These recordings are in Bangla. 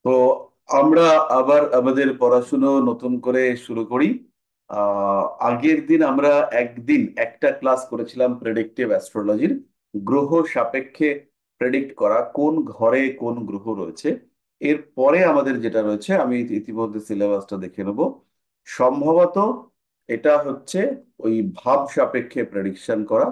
তো আমরা আবার আমাদের পড়াশুনো নতুন করে শুরু করি। আগের দিন আমরা একদিন একটা ক্লাস করেছিলাম প্রেডিক্টিভ অ্যাস্ট্রোলজির, গ্রহ সাপেক্ষে প্রেডিক্ট করা কোন ঘরে কোন গ্রহ রয়েছে। এরপরে আমাদের যেটা রয়েছে, আমি ইতিমধ্যে সিলেবাসটা দেখে নেব। সম্ভবত এটা হচ্ছে ওই ভাব সাপেক্ষে প্রেডিকশন করা।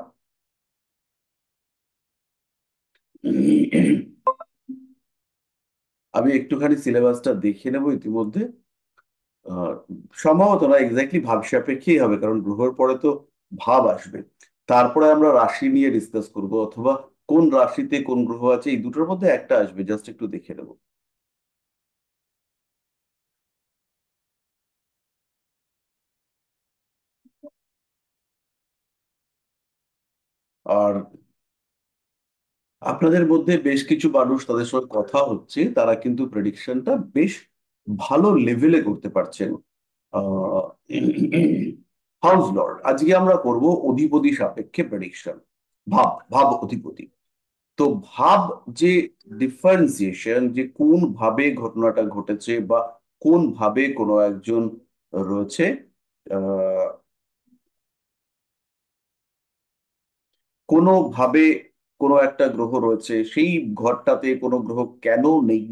আমি একটুখানি সিলেবাসটা দেখে নেব ইতিমধ্যে। আহ, সম্ভবত না, এক্স্যাক্টলি ভাব সাপেক্ষেই হবে, কারণ গ্রহের পরে তো ভাব আসবে। তারপরে আমরা রাশি নিয়ে ডিসকাস করব, অথবা কোন রাশিতে কোন গ্রহ আছে, এই দুটোর মধ্যে একটা আসবে, জাস্ট একটু দেখে নেব। আর আপনাদের মধ্যে বেশ কিছু মানুষ, তাদের সঙ্গে কথা হচ্ছে, তারা কিন্তু প্রেডিকশনটা বেশ ভালো লেভেলে করতে পারছেন। হাউস লর্ড, আজকে আমরা করব অধিপতি সাপেক্ষে প্রেডিকশন। ভাব ভাব অধিপতি। তো ভাব, যে ডিফারেন্সিয়েশন, যে কোন ভাবে ঘটনাটা ঘটেছে বা কোন ভাবে কোনো একজন রয়েছে, আহ কোনো ভাবে কোনো একটা গ্রহ রয়েছে, সেই ঘরটাতে কোনো গ্রহ কেন নেই,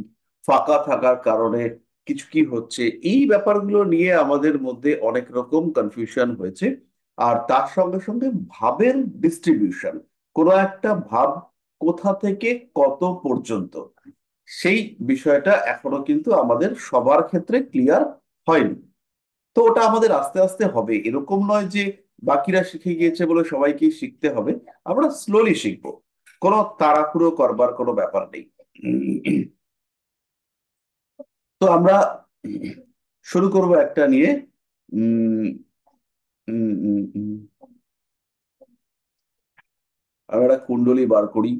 ফাঁকা থাকার কারণে কিছু কি হচ্ছে, এই ব্যাপারগুলো নিয়ে আমাদের মধ্যে অনেক রকম কনফিউশন হয়েছে। আর তার সঙ্গে সঙ্গে ভাবের ডিস্ট্রিবিউশন, কোনো একটা ভাব কোথা থেকে কত পর্যন্ত, সেই বিষয়টা এখনো কিন্তু আমাদের সবার ক্ষেত্রে ক্লিয়ার হয়নি। তো ওটা আমাদের আস্তে আস্তে হবে, এরকম নয় যে বাকিরা শিখে গিয়েছে বলে সবাইকে শিখতে হবে। আমরা স্লোলি শিখবো, কোনো তাড়াহুড়ো করবার কোনো ব্যাপার নেই। তো আমরা শুরু করব একটা নিয়ে। উম উম উম উম। আমরা একটা কুণ্ডলী বার করি।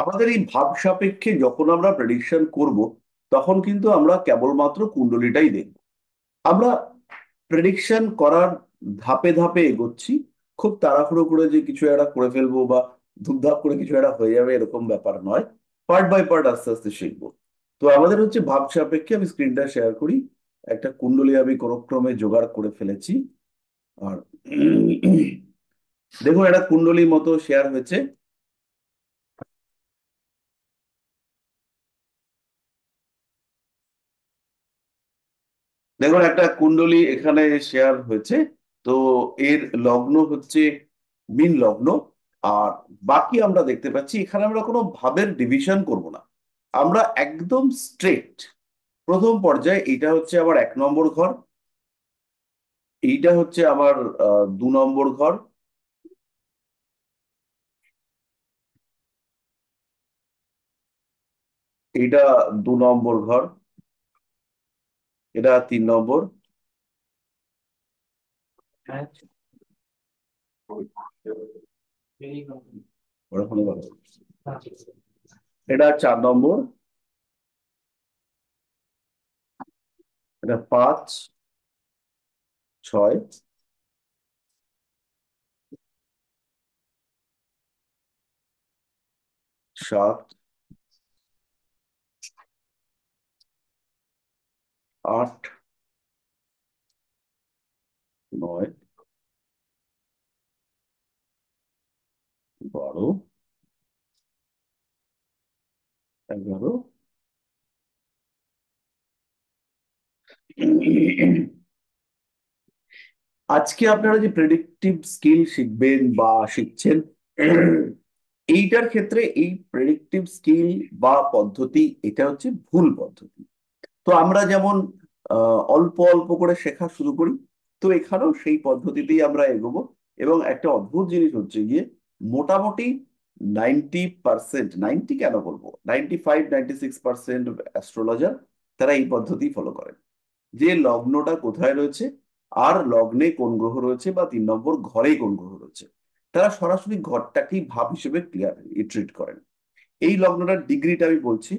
আমাদের এই ভাব সাপেক্ষে যখন আমরা প্রেডিকশন করব, তখন কিন্তু আমরা কেবলমাত্র কুণ্ডলীটাই দেখব। আমরা প্রেডিকশন করার ধাপে ধাপে এগোচ্ছি। খুব তাড়াহুড়ো করে যে কিছু একটা করে ফেলবো বা ধুপধাপ করে কিছু একটা হয়ে যাবে, এরকম ব্যাপার নয়। পার্ট বাই পার্ট আস্তে আস্তে শিখবো। তো আমাদের হচ্ছে ভাব সাপেক্ষে, আমি স্ক্রিনটা শেয়ার করি। একটা কুণ্ডলী আমি কোনো ক্রমে জোগাড় করে ফেলেছি। আর দেখুন, একটা কুণ্ডলীর মতো শেয়ার হয়েছে। দেখুন, একটা কুণ্ডলী এখানে শেয়ার হয়েছে। তো এর লগ্ন হচ্ছে মীন লগ্ন। আর বাকি আমরা দেখতে পাচ্ছি, এখানে আমরা কোনো ভাবের ডিভিশন করব না, আমরা একদম স্ট্রেট। প্রথম পর্যায়ে এইটা হচ্ছে আমার 1 নম্বর ঘর, এইটা হচ্ছে আমার 2 নম্বর ঘর, এইটা 2 নম্বর ঘর, এটা 3 নম্বর। ওরকম ভাবে। এটা 4 নম্বর, এটা 5, 6, 7, 8, 9, 12, 11। আজকে আপনারা যে প্রেডিক্টিভ স্কিল শিখবেন বা শিখছেন, এইটার ক্ষেত্রে এই প্রেডিক্টিভ স্কিল বা পদ্ধতি, এটা হচ্ছে ভুল পদ্ধতি। তো আমরা যেমন অল্প অল্প করে শেখা শুরু করি, তো এখানেও সেই পদ্ধতিতেই আমরা এগোবো। এবং একটা অদ্ভুত জিনিস হচ্ছে গিয়ে, মোটামুটি 90%, 90 কেন বলবো, 95-96% অ্যাস্ট্রোলজার, তারা এই পদ্ধতি ফলো করেন। যে লগ্নটা কোথায় রয়েছে, আর লগ্নে কোন গ্রহ রয়েছে, বা 3 নম্বর ঘরে কোন গ্রহ রয়েছে, তারা সরাসরি ঘরটাকেই ভাব হিসেবে ক্লিয়ার ট্রিট করেন। এই লগ্নটার ডিগ্রিটা আমি বলছি।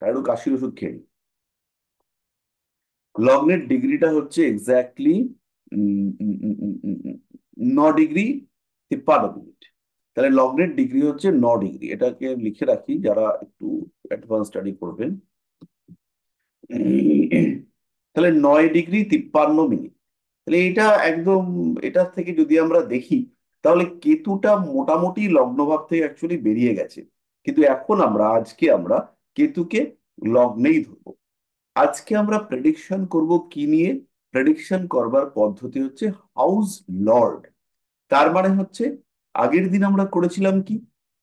তার একটু কাশির ওষুধ খেয়ে নিই। লগ্নের ডিগ্রিটা হচ্ছে এক্স্যাক্টলি 9 ডিগ্রি 53 মিনিট। তাহলে লগ্নের ডিগ্রি হচ্ছে 9 ডিগ্রি, এটাকে লিখে রাখি যারা একটু অ্যাডভান্স স্টাডি করবেন। তাহলে 9 ডিগ্রি 53 মিনিট। তাহলে এটা একদম, এটার থেকে যদি আমরা দেখি তাহলে কেতুটা মোটামুটি লগ্নভাব থেকে অ্যাকচুয়ালি বেরিয়ে গেছে। কিন্তু এখন আজকে আমরা কেতুকে লগ্নেই ধরবো। আজকে আমরা প্রেডিকশন করব কি নিয়ে? প্রেডিকশন করবার পদ্ধতি হচ্ছে হাউস লর্ড। তার মানে হচ্ছে আগের দিন আমরা করেছিলাম কি,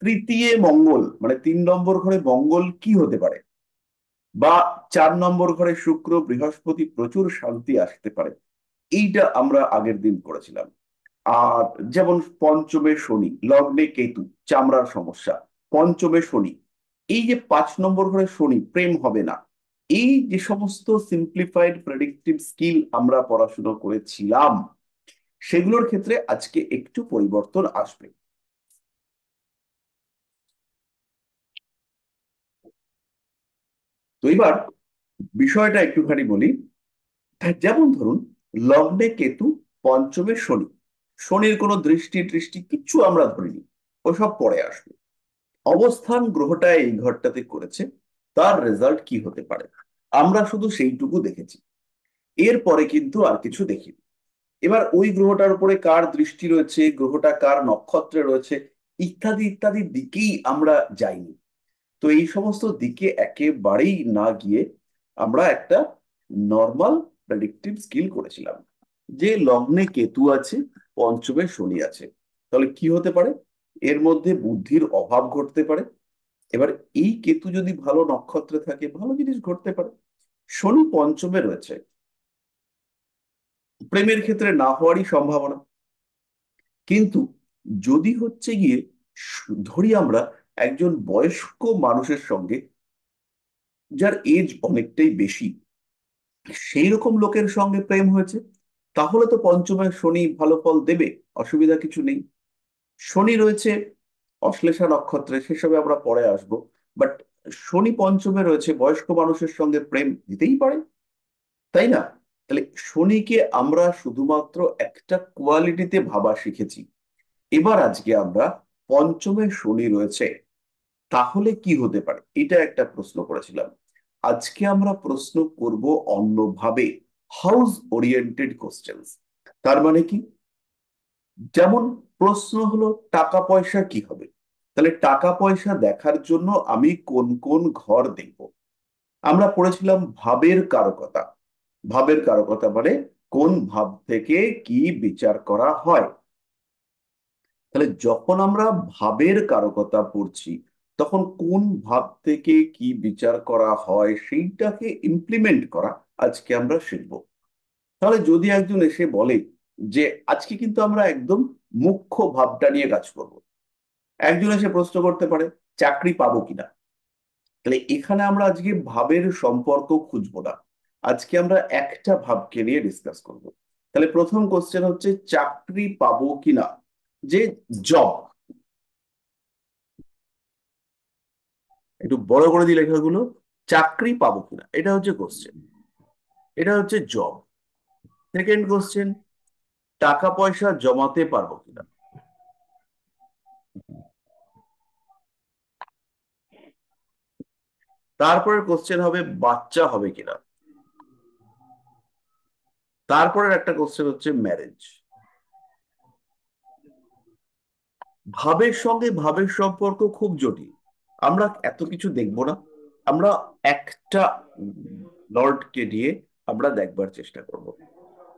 তৃতীয় মঙ্গল মানে 3 নম্বর ঘরে মঙ্গল কি হতে পারে, বা 4 নম্বর ঘরে শুক্র বৃহস্পতি প্রচুর শান্তি আসতে পারে, এইটা আমরা আগের দিন করেছিলাম। আর যেমন পঞ্চমে শনি, লগ্নে কেতু, চামড়ার সমস্যা, পঞ্চমে শনি, এই যে 5 নম্বর ঘরে শনি, প্রেম হবে না, এই যে সমস্ত সিম্পলিফাইড প্রেডিক্টিভ স্কিল আমরা পড়াশোনা করেছিলাম, সেগুলোর ক্ষেত্রে আজকে একটু পরিবর্তন আসবে। তো এবার বিষয়টা একটুখানি বলি। যেমন ধরুন, লগ্নে কেতু, পঞ্চমে শনি, শনির কোনো দৃষ্টি দৃষ্টি কিচ্ছু আমরা ধরিনি, ওসব পরে আসবে। অবস্থান গ্রহটা এই ঘরটাতে করেছে, তার রেজাল্ট কি হতে পারে আমরা শুধু সেইটুকু দেখেছি, এরপরে কিন্তু আর কিছু দেখিনি। এবার ওই গ্রহটার উপরে কার দৃষ্টি রয়েছে, গ্রহটা কার নক্ষত্রে রয়েছে, ইত্যাদি ইত্যাদি দিকেই আমরা যাইনি। তো এই সমস্ত দিকে একেবারেই না গিয়ে আমরা একটা নর্মাল প্রেডিক্টিভ স্কিল করেছিলাম যে লগ্নে কেতু আছে, পঞ্চমে শনি আছে, তাহলে কি হতে পারে, এর মধ্যে বুদ্ধির অভাব ঘটতে পারে। এবার এই কেতু যদি ভালো নক্ষত্রে থাকে ভালো জিনিস ঘটতে পারে। শনি পঞ্চমে রয়েছে, প্রেমের ক্ষেত্রে না হওয়ারই সম্ভাবনা। কিন্তু যদি হচ্ছে গিয়ে ধরি আমরা একজন বয়স্ক মানুষের সঙ্গে, যার এজ অনেকটাই বেশি, সেই রকম লোকের সঙ্গে প্রেম হয়েছে, তাহলে তো পঞ্চমে শনি ভালো ফল দেবে, অসুবিধা কিছু নেই। শনি রয়েছে অশ্লেষা নক্ষত্রে, সেসবে আমরা পরে আসবো। বাট শনি পঞ্চমে রয়েছে, বয়স্ক মানুষের সঙ্গে প্রেম দিতেই পারে, তাই না? তাহলে শনিকে আমরা শুধুমাত্র একটা কোয়ালিটিতে ভাবা শিখেছি। এবার আজকে আমরা পঞ্চমে শনি রয়েছে, তাহলে কি হতে পারে এটা একটা প্রশ্ন করেছিলাম। আজকে আমরা প্রশ্ন করব অন্যভাবে, হাউস ওরিয়েন্টেড কোশ্চেন্স। তার মানে কি, যেমন প্রশ্ন হলো টাকা পয়সা কি হবে, তাহলে টাকা পয়সা দেখার জন্য আমি কোন কোন ঘর দেখব? আমরা পড়েছিলাম ভাবের কারকতা। ভাবের কারকতা মানে কোন ভাব থেকে কি বিচার করা হয়। তাহলে যখন আমরা ভাবের কারকতা পড়ছি, তখন কোন ভাব থেকে কি বিচার করা হয় সেইটাকে ইমপ্লিমেন্ট করা আজকে আমরা শিখব। তাহলে যদি একজন এসে বলে যে আজকে কিন্তু আমরা একদম মুখ্য ভাবটা নিয়ে কাজ করব, একজন এসে প্রশ্ন করতে পারে চাকরি পাবো কিনা, তাহলে এখানে আমরা আজকে ভাবের সম্পর্ক খুঁজবো না, আজকে আমরা একটা ভাবকে নিয়ে ডিসকাস করব। তাহলে প্রথম কোশ্চেন হচ্ছে চাকরি পাবো কিনা, যে জব, একটু বড় করে দিই লেখাগুলো, চাকরি পাবো কিনা এটা হচ্ছে কোশ্চেন, এটা হচ্ছে জব। সেকেন্ড কোশ্চেন, টাকা পয়সা জমাতে পারবো কিনা। তারপরের কোশ্চেন হবে বাচ্চা হবে কিনা। তারপরের একটা কোশ্চেন হচ্ছে ম্যারেজ। ভাবের সঙ্গে ভাবের সম্পর্ক খুব জটিল, আমরা এত কিছু দেখবো না, আমরা একটা লর্ডকে নিয়ে আমরা দেখবার চেষ্টা করব।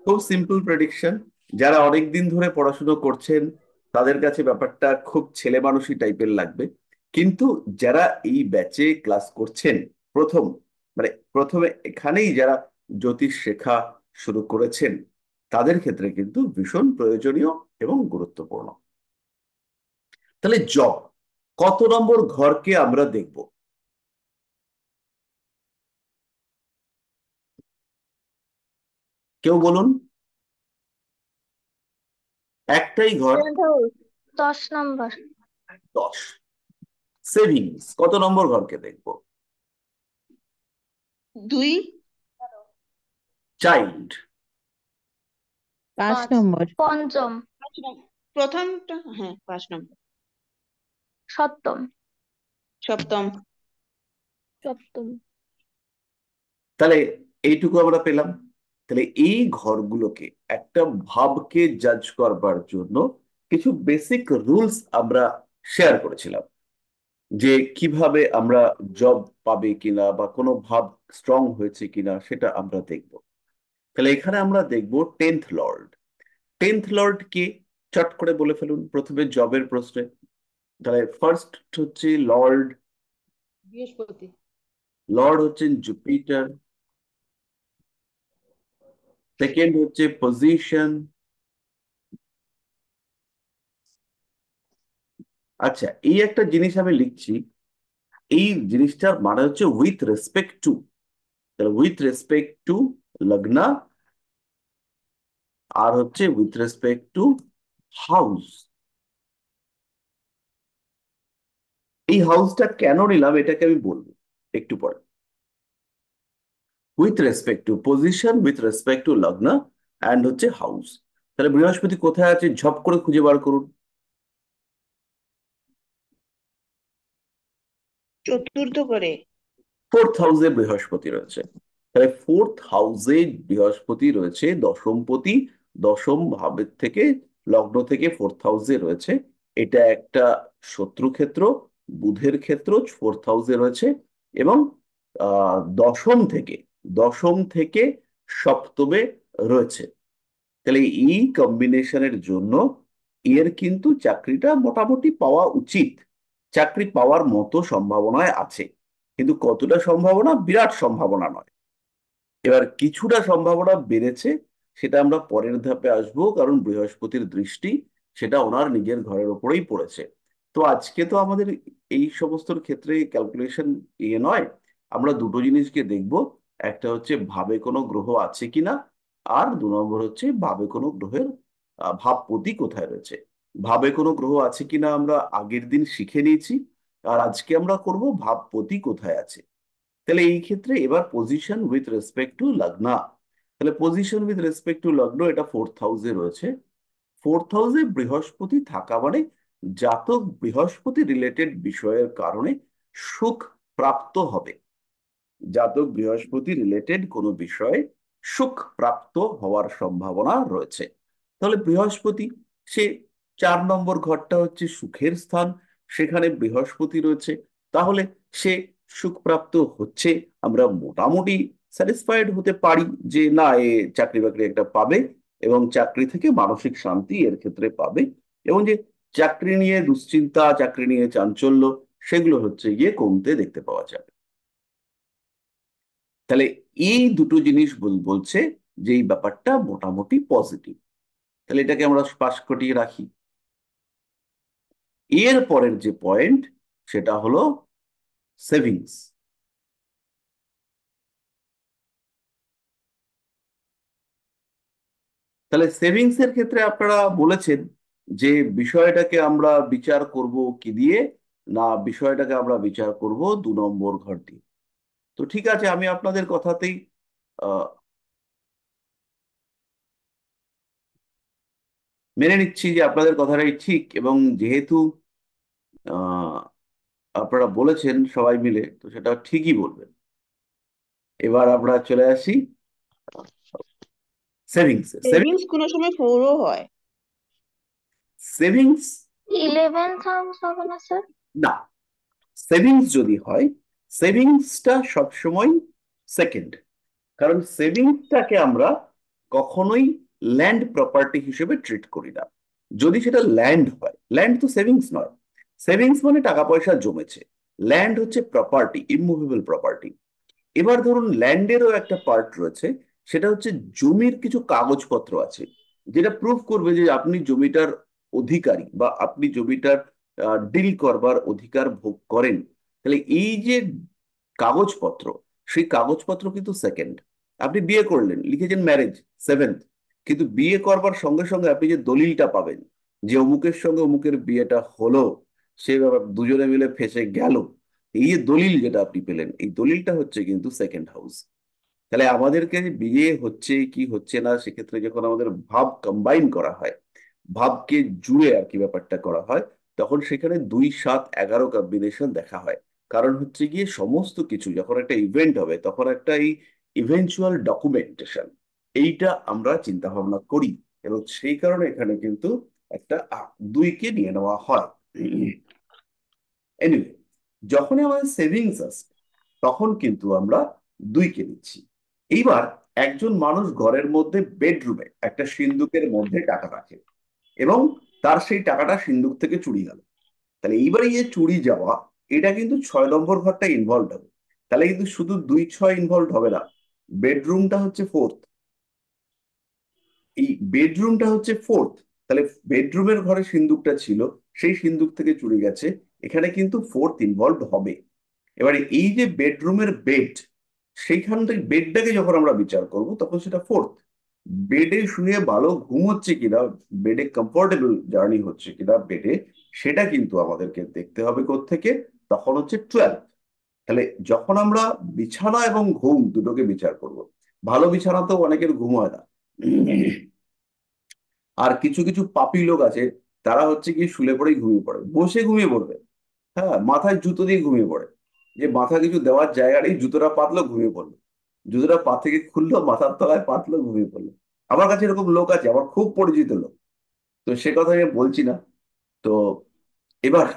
খুব সিম্পল প্রেডিকশন, যারা অনেক দিন ধরে পড়াশুনো করছেন তাদের কাছে ব্যাপারটা খুব ছেলে মানুষই টাইপের লাগবে। কিন্তু যারা এই ব্যাচে ক্লাস করছেন প্রথম, মানে প্রথমে এখানেই যারা জ্যোতিষ শেখা শুরু করেছেন, তাদের ক্ষেত্রে কিন্তু ভীষণ প্রয়োজনীয় এবং গুরুত্বপূর্ণ। তাহলে জব, কত নম্বর ঘরকে আমরা দেখব? কেউ বলুন। একটাই ঘর। ধরো 10 নম্বর। 10। সেভিংস, কত নম্বর ঘরকে দেখব? 2। চাইল্ড। পাঁচ 5 নম্বর। পঞ্চম। 5 নম্বর। প্রথমটা, হ্যাঁ, 5 নম্বর। সপ্তম। সপ্তম। সপ্তম। তাহলে এইটুকু আমরা পেলাম। তাহলে এই ঘরগুলোকে, একটা ভাবকে জাজ করবার জন্য কিছু বেসিক রুলস আমরা শেয়ার করেছিলাম, যে কিভাবে আমরা জব পাবে কিনা বা কোনো ভাব স্ট্রং হয়েছে কিনা সেটা আমরা দেখব। তাহলে এখানে আমরা দেখব টেন্থ লর্ড। টেন্থ লর্ড কে চট করে বলে ফেলুন প্রথমে জবের প্রশ্নে। তাহলে ফার্স্ট হচ্ছে লর্ড। বৃহস্পতি। লর্ড হচ্ছেন জুপিটার। সেকেন্ড হচ্ছে পজিশন। আচ্ছা, এই একটা জিনিস আমি লিখছি, এই জিনিসটার মানে হচ্ছে উইথ রেসপেক্ট টু। তাহলে উইথ রেসপেক্ট টু লগ্না, আর হচ্ছে উইথ রেসপেক্ট টু হাউস। এই হাউসটা কেন নিলাম এটাকে আমি বলবো একটু পরে। With respect two position, with respect two লগ্ন, অ্যান্ড হচ্ছে হাউস। তাহলে বৃহস্পতি কোথায় আছে ঝপ করে খুঁজে বার করুন। চতুর্থ করে। ফোর্থ হাউসে বৃহস্পতি রয়েছে। তাহলে ফোর্থ হাউসে বৃহস্পতি রয়েছে, দশমপতি। দশম ভাবের থেকে, লগ্ন থেকে ফোর্থ হাউসে রয়েছে। এটা একটা শত্রু ক্ষেত্র, বুধের ক্ষেত্র ফোর্থ হাউসে রয়েছে। এবং দশম থেকে সপ্তমে রয়েছে। তাহলে এই কম্বিনেশনের জন্য এর কিন্তু চাকরিটা মোটামুটি পাওয়া উচিত, চাকরি পাওয়ার মতো সম্ভাবনায় আছে। কিন্তু কতটা সম্ভাবনা, বিরাট সম্ভাবনা নয়। এবার কিছুটা সম্ভাবনা বেড়েছে, সেটা আমরা পরের ধাপে আসবো, কারণ বৃহস্পতির দৃষ্টি সেটা ওনার নিজের ঘরের ওপরেই পড়েছে। তো আজকে তো আমাদের এই সমস্ত ক্ষেত্রে ক্যালকুলেশন নয়, আমরা দুটো জিনিসকে দেখব। একটা হচ্ছে ভাবে কোনো গ্রহ আছে কিনা, আর 2 নম্বর হচ্ছে ভাবে কোনো গ্রহের ভাবপতি কোথায় রয়েছে। ভাবে কোনো গ্রহ আছে কিনা আমরা আগের দিন শিখে নিয়েছি, আর আজকে আমরা করব ভাবপতি কোথায় আছে। তাহলে এই ক্ষেত্রে এবার পজিশন উইথ রেসপেক্ট টু লগ্না। তাহলে পজিশন উইথ রেসপেক্ট টু লগ্ন, এটা ফোর্থ হাউসে রয়েছে। ফোর্থ হাউসে বৃহস্পতি থাকা মানে জাতক বৃহস্পতি রিলেটেড বিষয়ের কারণে সুখ প্রাপ্ত হবে। জাতক বৃহস্পতি রিলেটেড কোনো বিষয়ে সুখ প্রাপ্ত হওয়ার সম্ভাবনা রয়েছে। তাহলে বৃহস্পতি, সে 4 নম্বর ঘরটা হচ্ছে সুখের স্থান, সেখানে বৃহস্পতি রয়েছে। তাহলে সে সুখ প্রাপ্ত হচ্ছে, আমরা মোটামুটি স্যাটিসফাইড হতে পারি যে না, এ চাকরি বাকরি একটা পাবে, এবং চাকরি থেকে মানসিক শান্তি এর ক্ষেত্রে পাবে। এবং যে চাকরি নিয়ে দুশ্চিন্তা, চাকরি নিয়ে চাঞ্চল্য, সেগুলো হচ্ছে গিয়ে কমতে দেখতে পাওয়া যাবে। তাহলে এই দুটো জিনিস বলছে যে এই ব্যাপারটা মোটামুটি পজিটিভ। তাহলে এটাকে আমরা পাশ কাটিয়ে রাখি। এর পরের যে পয়েন্ট, সেটা হলো সেভিংস। তাহলে সেভিংস এর ক্ষেত্রে আপনারা বলেছেন যে বিষয়টাকে আমরা বিচার করব কি দিয়ে, না বিষয়টাকে আমরা বিচার করব 2 নম্বর ঘর দিয়ে। তো ঠিক আছে, আমি আপনাদের কথাতেই আহ মেনে নিচ্ছি যে আপনাদের কথাটাই ঠিক, এবং যেহেতু আহ আপনারা বলেছেন সবাই মিলে, তো সেটা ঠিকই বলবেন। এবার আমরা চলে আসি সেভিংস। সেভিংস কোনো সময় ফোরও হয়। সেভিংস 11th হাউস হবে না স্যার? না, সেভিংস যদি হয়, সেভিংসটা সবসময় সেকেন্ড। কারণ সেভিংসটাকে আমরা কখনোই ল্যান্ড প্রপার্টি হিসেবে ট্রিট করি না। যদি সেটা ল্যান্ড হয়, ল্যান্ড তো সেভিংস নয়। সেভিংস মানে টাকা পয়সা জমেছে, ল্যান্ড হচ্ছে প্রপার্টি, ইমুভেবল প্রপার্টি। এবার ধরুন ল্যান্ডেরও একটা পার্ট রয়েছে, সেটা হচ্ছে জমির কিছু কাগজপত্র আছে, যেটা প্রুফ করবে যে আপনি জমিটার অধিকারী, বা আপনি জমিটার ডিল করবার অধিকার ভোগ করেন। তাহলে এই যে কাগজপত্র, সেই কাগজপত্র কিন্তু সেকেন্ড। আপনি বিয়ে করলেন, লিখেছেন ম্যারেজ, সেভেন্থ। কিন্তু বিয়ে করবার সঙ্গে সঙ্গে আপনি যে দলিলটা পাবেন যে অমুকের সঙ্গে অমুকের বিয়েটা হলো, সে ব্যাপার দুজনে মিলে ফেঁসে গেল, এই যে দলিল যেটা আপনি পেলেন, এই দলিলটা হচ্ছে কিন্তু সেকেন্ড হাউস। তাহলে আমাদেরকে বিয়ে হচ্ছে কি হচ্ছে না সেক্ষেত্রে যখন আমাদের ভাব কম্বাইন করা হয়, ভাবকে জুড়ে আর কি ব্যাপারটা করা হয়, তখন সেখানে 2 7 11 কম্বিনেশন দেখা হয়। কারণ হচ্ছে গিয়ে সমস্ত কিছু যখন একটা ইভেন্ট হবে তখন একটা এই ইভেন্চুয়াল ডকুমেন্টেশন এইটা আমরা চিন্তা ভাবনা করি, এবং সেই কারণে এখানে কিন্তু একটা 2কে নিয়ে নেওয়া হয়। এনিওয়ে, যখনই আমাদের সেভিংস আসবে তখন কিন্তু আমরা 2কে নিচ্ছি। এইবার একজন মানুষ ঘরের মধ্যে বেডরুমে একটা সিন্দুকের মধ্যে টাকা রাখে এবং তার সেই টাকাটা সিন্দুক থেকে চুরি গেল। তাহলে এইবারে এই যে চুরি যাওয়া, এটা কিন্তু 6 নম্বর ঘরটা ইনভলভ হবে। তাহলে কিন্তু শুধু 2 6 ইনভলভ হবে না, বেডরুমটা হচ্ছে ফোর্থ। এই বেডরুমটা হচ্ছে ফোর্থ। তাহলে বেডরুমের ঘরে সিন্দুকটা ছিল, সেই সিন্দুক থেকে চুরি গেছে, এখানে কিন্তু ফোর্থ ইনভলভ হবে। এবারে এই যে বেডরুমের বেড, সেইখান থেকে বেডটাকে যখন আমরা বিচার করব তখন সেটা ফোর্থ। বেডে শুয়ে ভালো ঘুম হচ্ছে কিনা, বেডে কমফোর্টেবল জার্নি হচ্ছে কিনা বেডে, সেটা কিন্তু আমাদেরকে দেখতে হবে কোত্থেকে, তখন হচ্ছে 12। তাহলে যখন আমরা বিছানা এবং ঘুম দুটোকে বিচার করব, ভালো বিছানাতেও অনেকের ঘুম হয় না। আর কিছু কিছু পাপী লোক আছে, তারা হচ্ছে কি শুলে পড়েই ঘুমিয়ে পড়ে, বসে ঘুমিয়ে পড়বে। হ্যাঁ, মাথায় জুতো দিয়ে ঘুমিয়ে পড়ে, যে মাথা কিছু দেওয়ার জায়গা নেই, জুতোটা পাতলো ঘুমিয়ে পড়লো, জুতোটা পা থেকে খুললো মাথার তলায় পাতলো ঘুমিয়ে পড়লো। আমার কাছে এরকম লোক আছে, আমার খুব পরিচিত লোক, তো সে কথা আমি বলছি না। তো এবার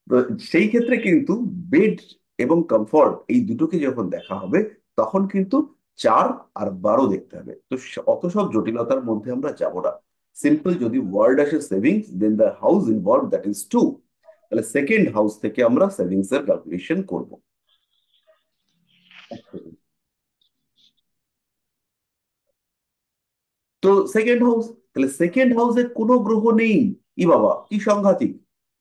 তো সেই ক্ষেত্রে কিন্তু বেড এবং কমফর্ট এই দুটোকে যখন দেখা হবে তখন কিন্তু 4 আর 12 দেখতে হবে। তো অত সব জটিলতার মধ্যে আমরা যাব না। সিম্পল যদি ওয়ার্ড আসে savings, then the house involve, that is 2। তাহলে সেকেন্ড হাউস থেকে আমরা সেভিংস এর ক্যালকুলেশন করব। তো সেকেন্ড হাউস, তাহলে সেকেন্ড হাউসে কোনো গ্রহ নেই। ই বাবা, কি সাংঘাতিক!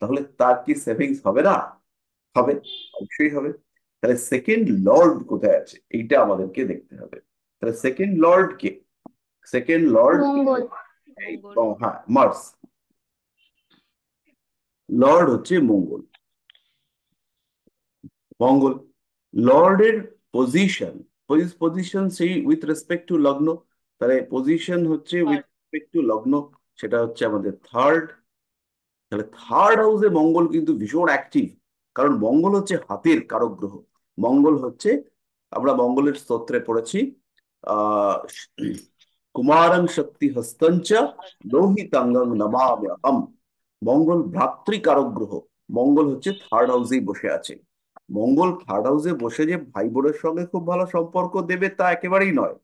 তাহলে তার কি সেভিংস হবে না? হবে, অবশ্যই হবে। তাহলে সেকেন্ড লর্ড কোথায় আছে এইটা আমাদেরকে দেখতে হবে। তাহলে সেকেন্ড লর্ড কে? সেকেন্ড লর্ড, মঙ্গল। মঙ্গল। হ্যাঁ, মার্স। লর্ড হচ্ছে মঙ্গল, মঙ্গল। লর্ডের পজিশন, পজিশন সেই উইথ রেসপেক্ট টু লগ্ন। তাহলে পজিশন হচ্ছে উইথ রেসপেক্ট টু লগ্ন, সেটা হচ্ছে আমাদের থার্ড। তাহলে থার্ড হাউসে মঙ্গল কিন্তু ভীষণ অ্যাক্টিভ, কারণ মঙ্গল হচ্ছে হাতের কারক গ্রহ। মঙ্গল হচ্ছে, আমরা মঙ্গলের স্তোত্রে পড়েছি, আহ কুমারং শক্তি হস্তঞ্চ লোহিতাঙ্গং নমাম্যহম। মঙ্গল ভ্রাতৃকারক গ্রহ। মঙ্গল হচ্ছে থার্ড হাউসেই বসে আছে। মঙ্গল থার্ড হাউসে বসে যে ভাই বোনের সঙ্গে খুব ভালো সম্পর্ক দেবে তা একেবারেই নয়,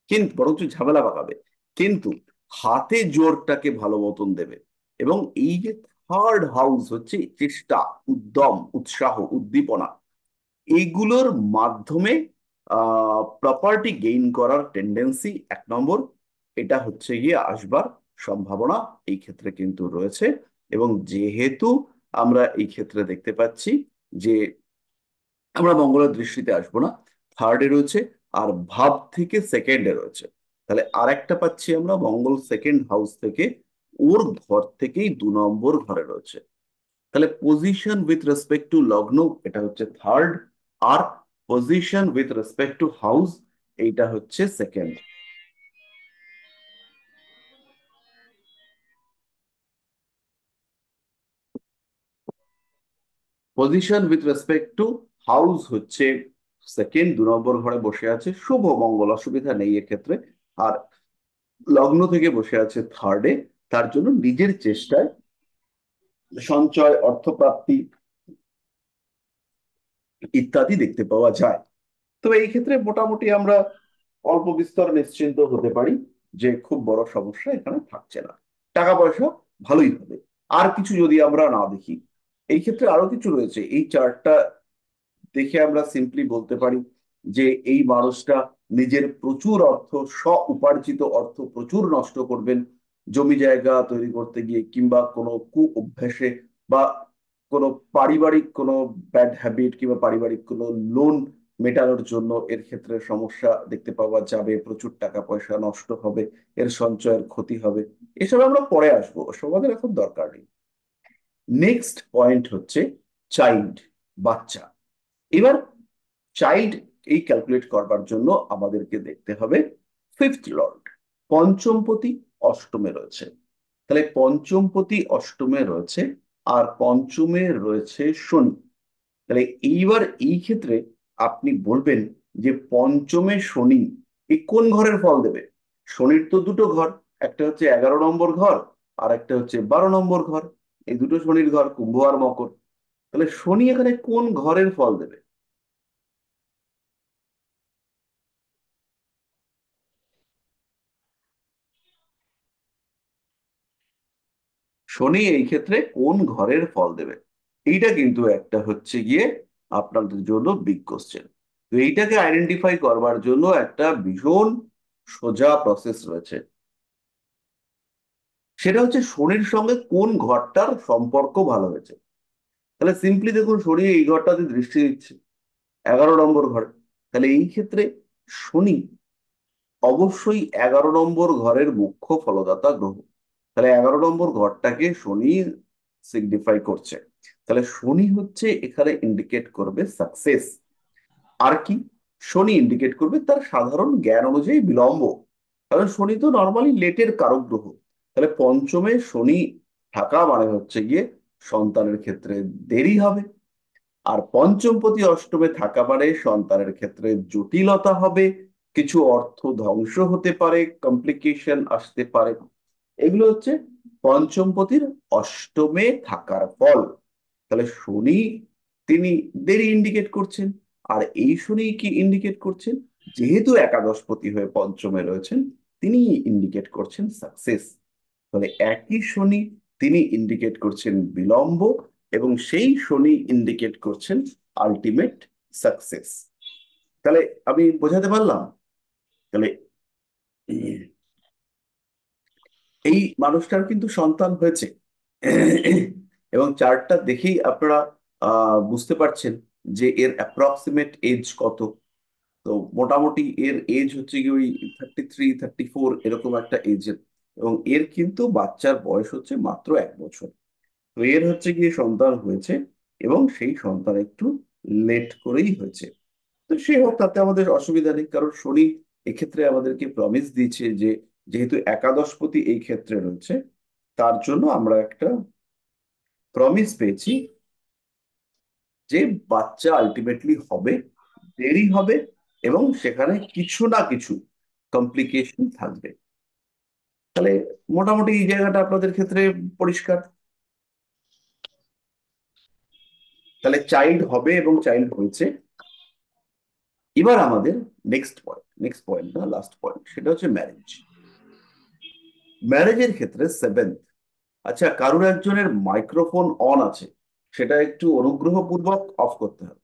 কিন্তু বরঞ্চ ঝামেলা পাকাবে। কিন্তু হাতে জোরটাকে ভালো মতন দেবে। এবং এই যে থার্ড হাউস হচ্ছে চেষ্টা, উদ্যম, উৎসাহ, উদ্দীপনা, এইগুলোর মাধ্যমে প্রপার্টি গেইন করার টেন্ডেন্সি 1 নম্বর, এটা হচ্ছে গিয়ে আসবার সম্ভাবনা এই ক্ষেত্রে কিন্তু রয়েছে। এবং যেহেতু আমরা এই ক্ষেত্রে দেখতে পাচ্ছি যে আমরা মঙ্গলের দৃষ্টিতে আসবো না, থার্ডে রয়েছে, আর ভাব থেকে সেকেন্ডে রয়েছে, তাহলে আর একটা পাচ্ছি আমরা মঙ্গল সেকেন্ড হাউস থেকে, ওর ঘর থেকেই 2 নম্বর ঘরে রয়েছে। তাহলে পজিশন উইথ রেসপেক্ট টু লগ্ন এটা হচ্ছে থার্ড, আর position with respect to house এইটা হচ্ছে second. Position with respect to house হচ্ছে সেকেন্ড, 2 নম্বর ঘরে বসে আছে, শুভ মঙ্গল, অসুবিধা নেই এক্ষেত্রে। আর লগ্ন থেকে বসে আছে থার্ডে, তার জন্য নিজের চেষ্টায় সঞ্চয়, অর্থপ্রাপ্তি ইত্যাদি দেখতে পাওয়া যায়। তবে এই ক্ষেত্রে মোটামুটি আমরা অল্প বিস্তর নিশ্চিন্ত হতে পারি যে খুব বড় সমস্যা এখানে থাকছে না, টাকা পয়সা ভালোই হবে। আর কিছু যদি আমরা না দেখি, এই ক্ষেত্রে আরো কিছু রয়েছে। এই চার্টটা দেখে আমরা সিম্পলি বলতে পারি যে এই মানুষটা নিজের প্রচুর অর্থ, স্ব উপার্জিত অর্থ প্রচুর নষ্ট করবেন জমি জায়গা তৈরি করতে গিয়ে, কিংবা কোনো কু অভ্যাসে, বা কোনো পারিবারিক কোনো ব্যাড হ্যাবিট, কিংবা পারিবারিক কোনো লোন মেটানোর জন্য এর ক্ষেত্রে সমস্যা দেখতে পাওয়া যাবে, প্রচুর টাকা পয়সা নষ্ট হবে, এর সঞ্চয়ের ক্ষতি হবে। এসব আমরা পরে আসবো, ওসব আমাদের এখন দরকার নেই। নেক্সট পয়েন্ট হচ্ছে চাইল্ড, বাচ্চা। এবার চাইল্ড এই ক্যালকুলেট করবার জন্য আমাদেরকে দেখতে হবে ফিফথ লর্ড পঞ্চমপতি অষ্টমে রয়েছে। তাহলে পঞ্চমপতি অষ্টমে রয়েছে আর পঞ্চমে রয়েছে শনি। তাহলে এইবার এই ক্ষেত্রে আপনি বলবেন যে পঞ্চমে শনি এই কোন ঘরের ফল দেবে। শনির তো দুটো ঘর, একটা হচ্ছে 11 নম্বর ঘর আর একটা হচ্ছে 12 নম্বর ঘর। এই দুটো শনির ঘর কুম্ভ আর মকর। তাহলে শনি এখানে কোন ঘরের ফল দেবে? শনি এই ক্ষেত্রে কোন ঘরের ফল দেবে, এইটা কিন্তু একটা হচ্ছে গিয়ে আপনাদের জন্য বিগ কোশ্চেন। তো এইটাকে আইডেন্টিফাই করবার জন্য একটা ভীষণ সোজা প্রসেস রয়েছে। সেটা হচ্ছে শনির সঙ্গে কোন ঘরটার সম্পর্ক ভালো হয়েছে। তাহলে সিম্পলি দেখুন, শনি এই ঘরটাতে দৃষ্টি দিচ্ছে 11 নম্বর ঘরে। তাহলে এই ক্ষেত্রে শনি অবশ্যই 11 নম্বর ঘরের মুখ্য ফলদাতা গ্রহ। তাহলে 11 নম্বর ঘরটাকে শনি সিগনিফাই করছে। তাহলে শনি হচ্ছে এখানে ইন্ডিকেট করবে সাকসেস। আর কি, শনি ইন্ডিকেট করবে তার সাধারণ জ্ঞান অনুযায়ী বিলম্ব। কারণ শনি তো নর্মালি লেটের কারক গ্রহ। তাহলে পঞ্চমে শনি থাকা মানে হচ্ছে গিয়ে সন্তানের ক্ষেত্রে দেরি হবে। আর পঞ্চমপতি অষ্টমে থাকা মানে সন্তানের ক্ষেত্রে জটিলতা হবে, কিছু অর্থ ধ্বংস হতে পারে, কমপ্লিকেশন আসতে পারে। এগুলো হচ্ছে পঞ্চমপতির অষ্টমে থাকার ফল। তাহলে শনি তিনি দেরি ইন্ডিকেট করছেন। আর এই শনি কি ইন্ডিকেট করছেন? যেহেতু একাদশপতি হয়ে পঞ্চমে রয়েছেন, তিনি ইন্ডিকেট করছেন সাকসেস। তাহলে একই শনি তিনি ইন্ডিকেট করছেন বিলম্ব, এবং সেই শনি ইন্ডিকেট করছেন আলটিমেট সাকসেস। তাহলে আমি বোঝাতে পারলাম? তাহলে এই মানুষটার কিন্তু সন্তান হয়েছে, এবং চার্টটা দেখেই আপনারা বুঝতে পারছেন যে এর অ্যাপ্রক্সিমেট এজ কত। তো মোটামুটি এর এজ হচ্ছে কি ওই 33 34 এরকম একটা এজের। এবং এর কিন্তু বাচ্চার বয়স হচ্ছে মাত্র 1 বছর। তো এর হচ্ছে গিয়ে সন্তান হয়েছে, এবং সেই সন্তান একটু লেট করেই হয়েছে। তো সে হোক, তাতে আমাদের অসুবিধা নেই, কারণ শনি এক্ষেত্রে আমাদেরকে প্রমিস দিয়েছে যে যেহেতু একাদশপতি এই ক্ষেত্রে রয়েছে, তার জন্য আমরা একটা প্রমিস পেয়েছি যে বাচ্চা আলটিমেটলি হবে, দেরি হবে, এবং সেখানে কিছু না কিছু কমপ্লিকেশন থাকবে। তাহলে মোটামুটি এই জায়গাটা আপনাদের ক্ষেত্রে পরিষ্কার। তাহলে চাইল্ড হবে এবং চাইল্ড হয়েছে। এবার আমাদের নেক্সট পয়েন্ট না লাস্ট পয়েন্ট, সেটা হচ্ছে ম্যারেজ। ম্যারেজের ক্ষেত্রে সেভেন্থ। আচ্ছা, কারোর একজনের মাইক্রোফোন অন আছে, সেটা একটু অনুগ্রহপূর্বক অফ করতে হবে।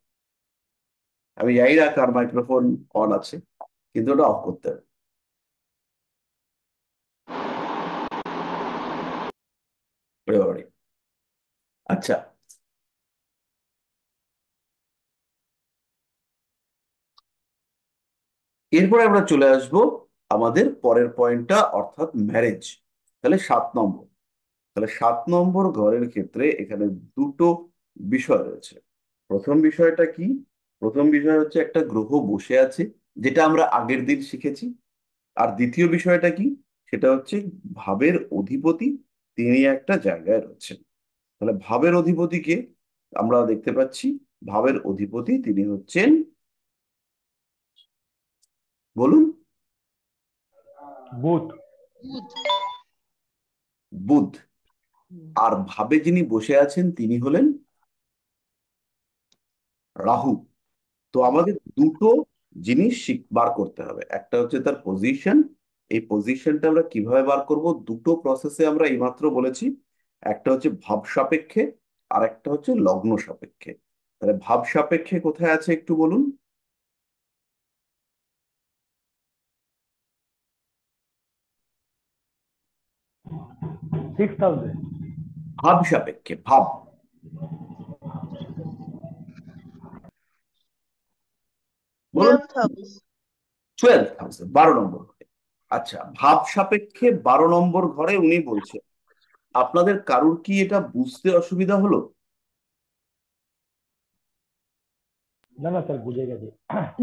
আমি জানি না কার মাইক্রোফোন অন আছে, কিন্তু ওটা অফ করতে হবে। ওরে বাবারে। আচ্ছা, এরপরে আমরা চলে আসব আমাদের পরের পয়েন্টটা, অর্থাৎ ম্যারেজ। তাহলে 7 নম্বর। তাহলে 7 নম্বর ঘরের ক্ষেত্রে এখানে দুটো বিষয় রয়েছে। প্রথম বিষয়টা কি? প্রথম বিষয় হচ্ছে একটা গ্রহ বসে আছে, যেটা আমরা আগের দিন শিখেছি। আর দ্বিতীয় বিষয়টা কি? সেটা হচ্ছে ভাবের অধিপতি তিনি একটা জায়গায় রয়েছেন। তাহলে ভাবের অধিপতিকে আমরা দেখতে পাচ্ছি। ভাবের অধিপতি তিনি হচ্ছেন, বলুন, বুধ। বুধ। আর ভাবে যিনি বসে আছেন তিনি হলেন রাহু। তো আমাদের দুটো জিনিস বার করতে হবে। একটা হচ্ছে তার পজিশন। এই পজিশনটা আমরা কিভাবে বার করব? দুটো প্রসেসে আমরা এইমাত্র বলেছি। একটা হচ্ছে ভাব সাপেক্ষে, আর একটা হচ্ছে লগ্ন সাপেক্ষে। তাহলে ভাব সাপেক্ষে কোথায় আছে একটু বলুন। 6,000। ভাব সাপেক্ষে, ভাব, বলুন। 12th house। 12 হাউসে, 12 নম্বর ঘরে। আচ্ছা, ভাব সাপেক্ষে 12 নম্বর ঘরে উনি বলছেন। আপনাদের কারুর কি এটা বুঝতে অসুবিধা হলো? না না স্যার, বুঝে গেছি।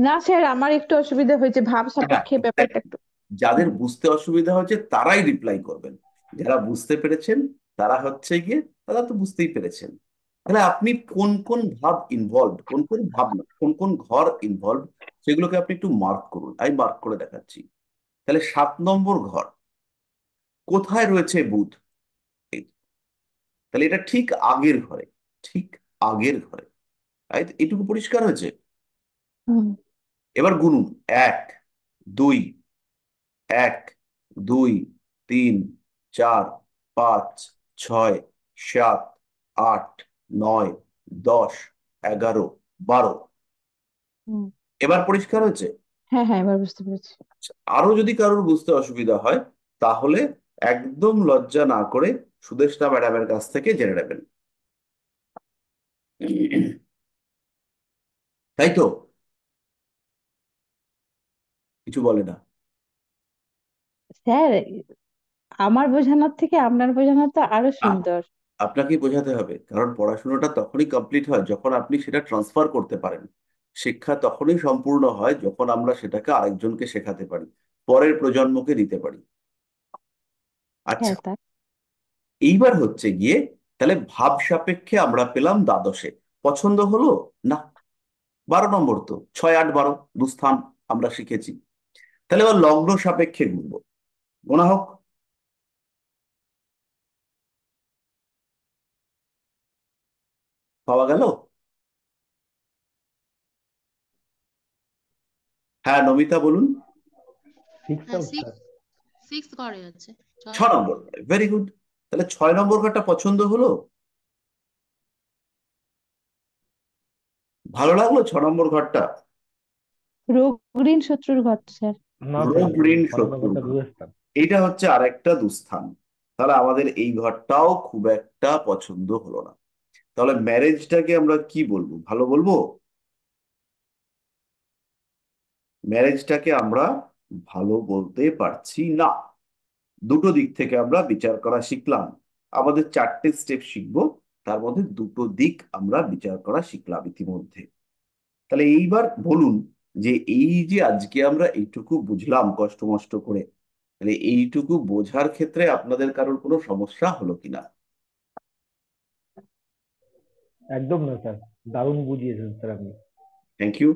না স্যার, আমার একটু অসুবিধা হয়েছে, ভাব হ্যাঁ, সাপেক্ষে ব্যাপারটা exactly. একটু। যাদের বুঝতে অসুবিধা হচ্ছে তারাই রিপ্লাই করবেন। যারা বুঝতে পেরেছেন তারা হচ্ছে গিয়ে, তারা তো বুঝতেই পেরেছেন। তাহলে আপনি কোন কোন ভাব ইনভলভ, কোন কোন ভাব না, কোন কোন ঘর ইনভলভ, সেগুলোকে আপনি একটু মার্ক করুন। আমি মার্ক করে দেখাচ্ছি। তাহলে 7 নম্বর ঘর কোথায় রয়েছে বুধ? এই। তাহলে এটা ঠিক আগের ঘরে, ঠিক আগের ঘরে। তাই তো? এটুকু পরিষ্কার হয়েছে। হুম। এবার গুনুন। এক, দুই, 1, 2, 3, 4, 5, 6, 7, 8, 9, 10, 11, 12। হুম। এবার পরিষ্কার হয়েছে। হ্যাঁ হ্যাঁ, এবার বুঝতে পেরেছি। আচ্ছা, আরো যদি কারোর বুঝতে অসুবিধা হয় তাহলে একদম লজ্জা না করে সুদেষ্ণা ম্যাডামের কাছ থেকে জেনে নেবেন। তাই তো? কিছু বলে না? স্যার, আমার বোঝানোর থেকে আপনার বোঝানো তো আরো না, সুন্দর। আপনাকেই বোঝাতে হবে, কারণ পড়াশোনাটা তখনই কমপ্লিট হয় যখন আপনি সেটা ট্রান্সফার করতে পারেন। শিক্ষা তখনই সম্পূর্ণ হয় যখন আমরা সেটাকে আরেকজনকে শেখাতে পারি, পরের প্রজন্মকে দিতে পারি। আচ্ছা, হ্যাঁ তা। এইবার হচ্ছে গিয়ে, তাহলে ভাব সাপেক্ষে আমরা পেলাম দ্বাদশে। পছন্দ হলো না? 12 নম্বর তো, 6, 8, 12 দুস্থান আমরা শিখেছি। তাহলে এবার লগ্ন সাপেক্ষে গুনবো। গোনা হোক। পাওয়া গেল? হ্যাঁ, নমিতা বলুন। 6 হ্যাঁ, হাউস স্যার। 6 ঘরে আছে, ছ 6 নম্বর ভেরি গুড। তাহলে 6 নম্বর ঘরটা পছন্দ হলো? ভালো লাগলো 6 নম্বর ঘরটা? রোগ ঋণ শত্রুর ঘর স্যার। না স্যার, রোগ ঋণ 6 নম্বরটা শত্রুর ঘর, দূরস্থান। এইটা হচ্ছে আরেকটা দুস্থান। তাহলে আমাদের এই ঘরটাও খুব একটা পছন্দ হলো না। তাহলে ম্যারেজটাকে আমরা কি বলবো, ভালো বলবো? ম্যারেজটাকে আমরা ভালো বলতে পারছি না। দুটো দিক থেকে আমরা বিচার করা শিখলাম। আমাদের 4টে স্টেপ শিখবো, তার মধ্যে দুটো দিক আমরা বিচার করা শিখলাম ইতিমধ্যে। তাহলে এইবার বলুন যে এই যে আজকে আমরা এইটুকু বুঝলাম কষ্ট মষ্ট করে, তাহলে এইটুকু বোঝার ক্ষেত্রে আপনাদের কারোর কোনো সমস্যা হলো কিনা? একদম না স্যার, দারুণ বুঝিয়েছেন স্যার আপনি। Thank you.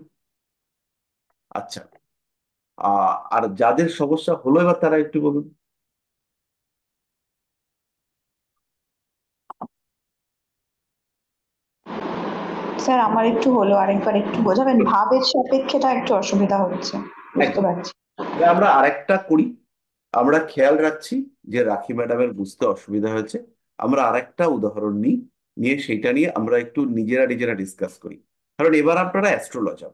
আচ্ছা, আর যাদের সমস্যা হলো এবার তারা একটু বলুন। স্যার আমার একটু হলো, আরেকবার একটু বোঝাবেন, ভাবের সাপেক্ষেটা একটু অসুবিধা হচ্ছে, বুঝতে একদম। পারছি। তাহলে আমরা আরেকটা করি। আমরা খেয়াল রাখছি যে রাখি ম্যাডামের বুঝতে অসুবিধা হয়েছে। আমরা আরেকটা উদাহরণ নিই, নিয়ে সেটা নিয়ে আমরা একটু নিজেরা নিজেরা ডিসকাস করি। কারণ এবার আপনারা অ্যাস্ট্রোলজার,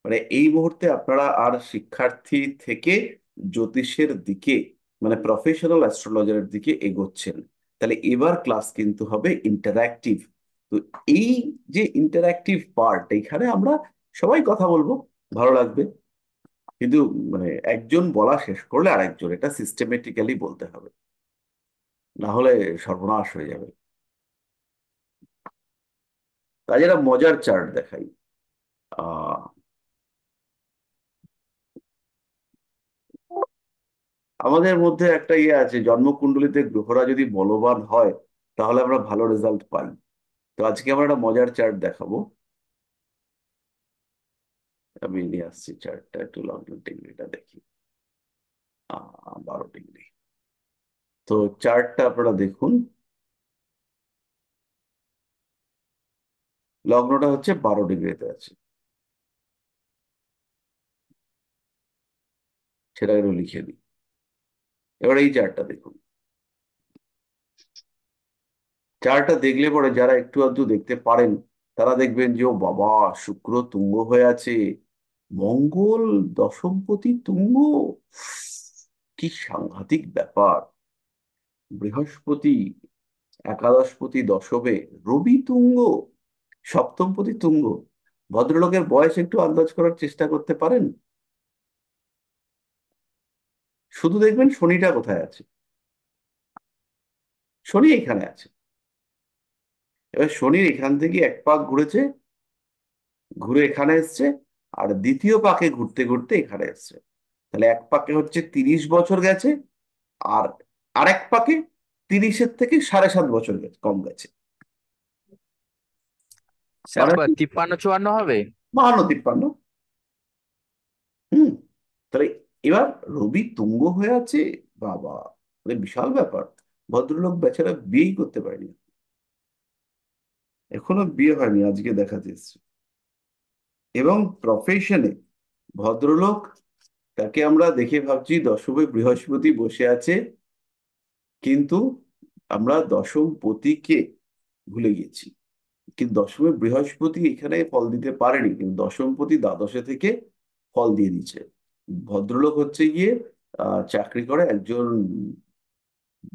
মানে এই মুহূর্তে আপনারা আর শিক্ষার্থী থেকে জ্যোতিষের দিকে, মানে প্রফেশনাল অ্যাস্ট্রোলজারের দিকে এগোচ্ছেন। তাহলে এবার ক্লাস কিন্তু হবে ইন্টারঅ্যাক্টিভ। তো এই যে ইন্টারঅ্যাক্টিভ পার্ট, এখানে আমরা সবাই কথা বলবো, ভালো লাগবে। কিন্তু মানে একজন বলা শেষ করলে আরেকজন, এটা সিস্টেমেটিক্যালি বলতে হবে, না হলে সর্বনাশ হয়ে যাবে। কাজে একটা মজার চার্ট দেখাই। আহ আমাদের মধ্যে একটা ইয়ে আছে, জন্মকুণ্ডলিতে গ্রহরা যদি বলবান হয় তাহলে আমরা ভালো রেজাল্ট পাই। তো আজকে আমরা একটা মজার চার্ট দেখাবো। আমি নিয়ে আসছি চার্টটা, একটু লগ্ন ডিগ্রিটা দেখি। 12 ডিগ্রি। তো চার্টটা আপনারা দেখুন, লগ্নটা হচ্ছে 12 ডিগ্রিতে আছে, সেটা একটু লিখে দিই। এবার এই চার্টটা দেখুন। চার্টটা দেখলে পরে যারা একটু আধটু দেখতে পারেন তারা দেখবেন যে ও বাবা, শুক্র তুঙ্গ হয়ে আছে, মঙ্গল দশমপতি তুঙ্গ, কি সাংঘাতিক ব্যাপার। বৃহস্পতি একাদশপতি দশমে, রবি তুঙ্গ, সপ্তমপতি তুঙ্গ। ভদ্রলোকের বয়স একটু আন্দাজ করার চেষ্টা করতে পারেন? শুধু দেখবেন শনিটা কোথায় আছে। শনি এখানে আছে। এবার শনির এখান থেকে এক পাক ঘুরেছে ঘুরে এখানে এসছে, আর দ্বিতীয় পাকে ঘুরতে ঘুরতে এখানে এসছে। তাহলে এক পাকে হচ্ছে 30 বছর গেছে, আর আরেক পাকে 30-এর থেকে 7.5 বছর কম গেছে। স্যার মানে 53-54 হবে। 52-53। হুম। তাহলে এবার রবি তুঙ্গ হয়ে আছে, বাবা, মানে বিশাল ব্যাপার। ভদ্রলোক বেচারা বিয়েই করতে পারেনি, এখনো বিয়ে হয়নি, আজকে দেখাতে এসছে। এবং প্রফেশনে ভদ্রলোক, তাকে আমরা দেখে ভাবছি দশমে বৃহস্পতি বসে আছে, কিন্তু আমরা দশম পতিকে ভুলে গেছি। কিন্তু দশমে বৃহস্পতি এখানে ফল দিতে পারেনি, কিন্তু দশমপতি দ্বাদশে থেকে ফল দিয়ে দিচ্ছে। ভদ্রলোক হচ্ছে গিয়ে চাকরি করে একজন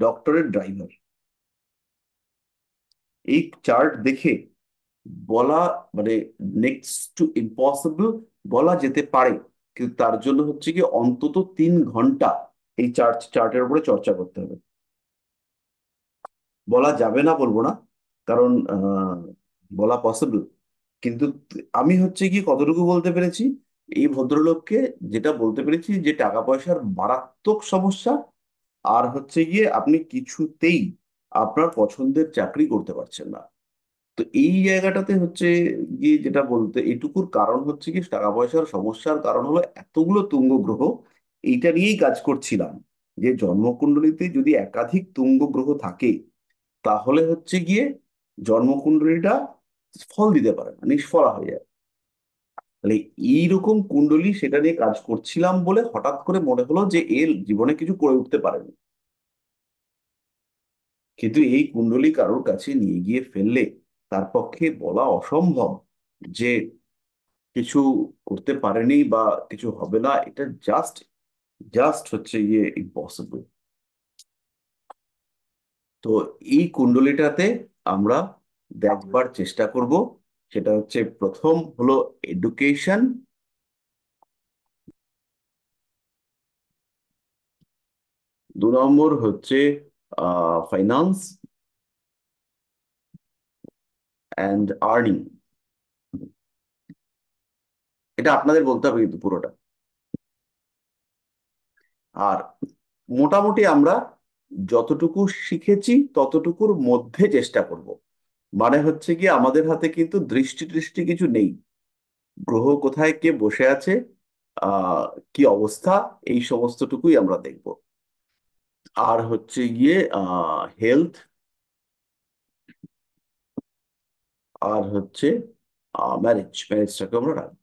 ডক্টরের ড্রাইভার। এই চার্ট দেখে বলা, মানে নেক্সট টু ইম্পসিবল বলা যেতে পারে, কিন্তু তার জন্য হচ্ছে কি অন্তত 3 ঘন্টা এই চার্টের উপরে চর্চা করতে হবে। বলা যাবে না বলবো না, কারণ বলা পসিবল, কিন্তু আমি হচ্ছে কি কতটুকু বলতে পেরেছি, এই ভদ্রলোককে যেটা বলতে পেরেছি যে টাকা পয়সার মারাত্মক সমস্যা, আর হচ্ছে গিয়ে আপনি কিছুতেই আপনার পছন্দের চাকরি করতে পারছেন না। তো এই জায়গাটাতে হচ্ছে গিয়ে যেটা বলতে, এইটুকুর কারণ হচ্ছে কি টাকা পয়সার সমস্যার কারণ হলো এতগুলো তুঙ্গ গ্রহ। এইটা নিয়েই কাজ করছিলাম, যে জন্মকুণ্ডলিতে যদি একাধিক তুঙ্গ গ্রহ থাকে, তাহলে হচ্ছে গিয়ে জন্মকুণ্ডলীটা ফল দিতে পারে না, নিষ্ফলা হয়ে যায়। তাহলে এইরকম কুণ্ডলী সেটা নিয়ে কাজ করছিলাম বলে হঠাৎ করে মনে হলো যে এর জীবনে কিছু করে উঠতে পারেনি। কিন্তু এই কুণ্ডলী কারোর কাছে নিয়ে গিয়ে ফেললে তার পক্ষে বলা অসম্ভব যে কিছু করতে পারেনি বা কিছু হবে না, এটা জাস্ট জাস্ট হচ্ছে গিয়ে ইম্পসিবল। তো এই কুণ্ডলীটাতে আমরা দেখবার চেষ্টা করব, সেটা হচ্ছে প্রথম হলো এডুকেশন, 2 নম্বর হচ্ছে ফাইন্যান্স অ্যান্ড আর্নিং। এটা আপনাদের বলতে হবে কিন্তু পুরোটা। আর মোটামুটি আমরা যতটুকু শিখেছি ততটুকুর মধ্যে চেষ্টা করব। মানে হচ্ছে কি আমাদের হাতে কিন্তু দৃষ্টি দৃষ্টি কিছু নেই, গ্রহ কোথায় কে বসে আছে, আহ কি অবস্থা, এই সমস্তটুকুই আমরা দেখব। আর হচ্ছে গিয়ে হেলথ, আর হচ্ছে ম্যারেজটাকে আমরা রাখবো।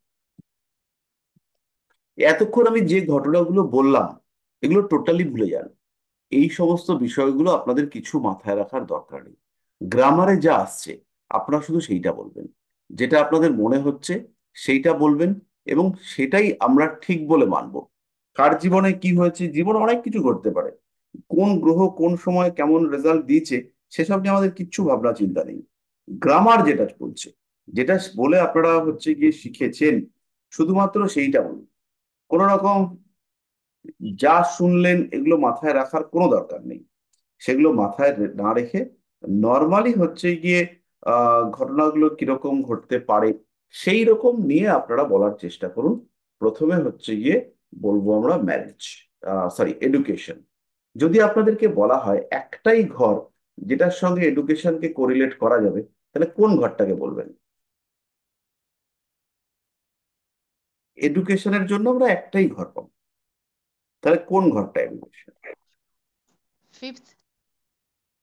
এতক্ষণ আমি যে ঘটনাগুলো বললাম, এগুলো টোটালি ভুলে যান। এই সমস্ত বিষয়গুলো আপনাদের কিছু মাথায় রাখার দরকার নেই। গ্রামারে যা আসছে আপনারা শুধু সেইটা বলবেন, যেটা আপনাদের মনে হচ্ছে সেইটা বলবেন, এবং সেটাই আমরা ঠিক বলে মানব। কার জীবনে কি হয়েছে, জীবনে অনেক কিছু ঘটতে পারে, কোন গ্রহ কোন সময় কেমন রেজাল্ট দিয়েছে সেসব নিয়ে আমাদের কিচ্ছু ভাবনা চিন্তা নেই। গ্রামার যেটা বলছে, যেটা বলে আপনারা হচ্ছে গিয়ে শিখেছেন, শুধুমাত্র সেইটা বলুন। কোন রকম যা শুনলেন এগুলো মাথায় রাখার কোনো দরকার নেই। সেগুলো মাথায় না রেখে নর্মালি হচ্ছে গিয়ে ঘটনাগুলো কিরকম ঘটতে পারে সেই রকম নিয়ে আপনারা বলার চেষ্টা করুন। প্রথমে হচ্ছে গিয়ে বলবো আমরা ম্যারেজ, সরি এডুকেশন। যদি আপনাদেরকে বলা হয় একটাই ঘর যেটার সঙ্গে এডুকেশনকে কোরিলেট করা যাবে, তাহলে কোন ঘরটাকে বলবেন? এডুকেশনের জন্য আমরা একটাই ঘর পাবো, তাহলে কোন ঘরটা এডুকেশন? 5th।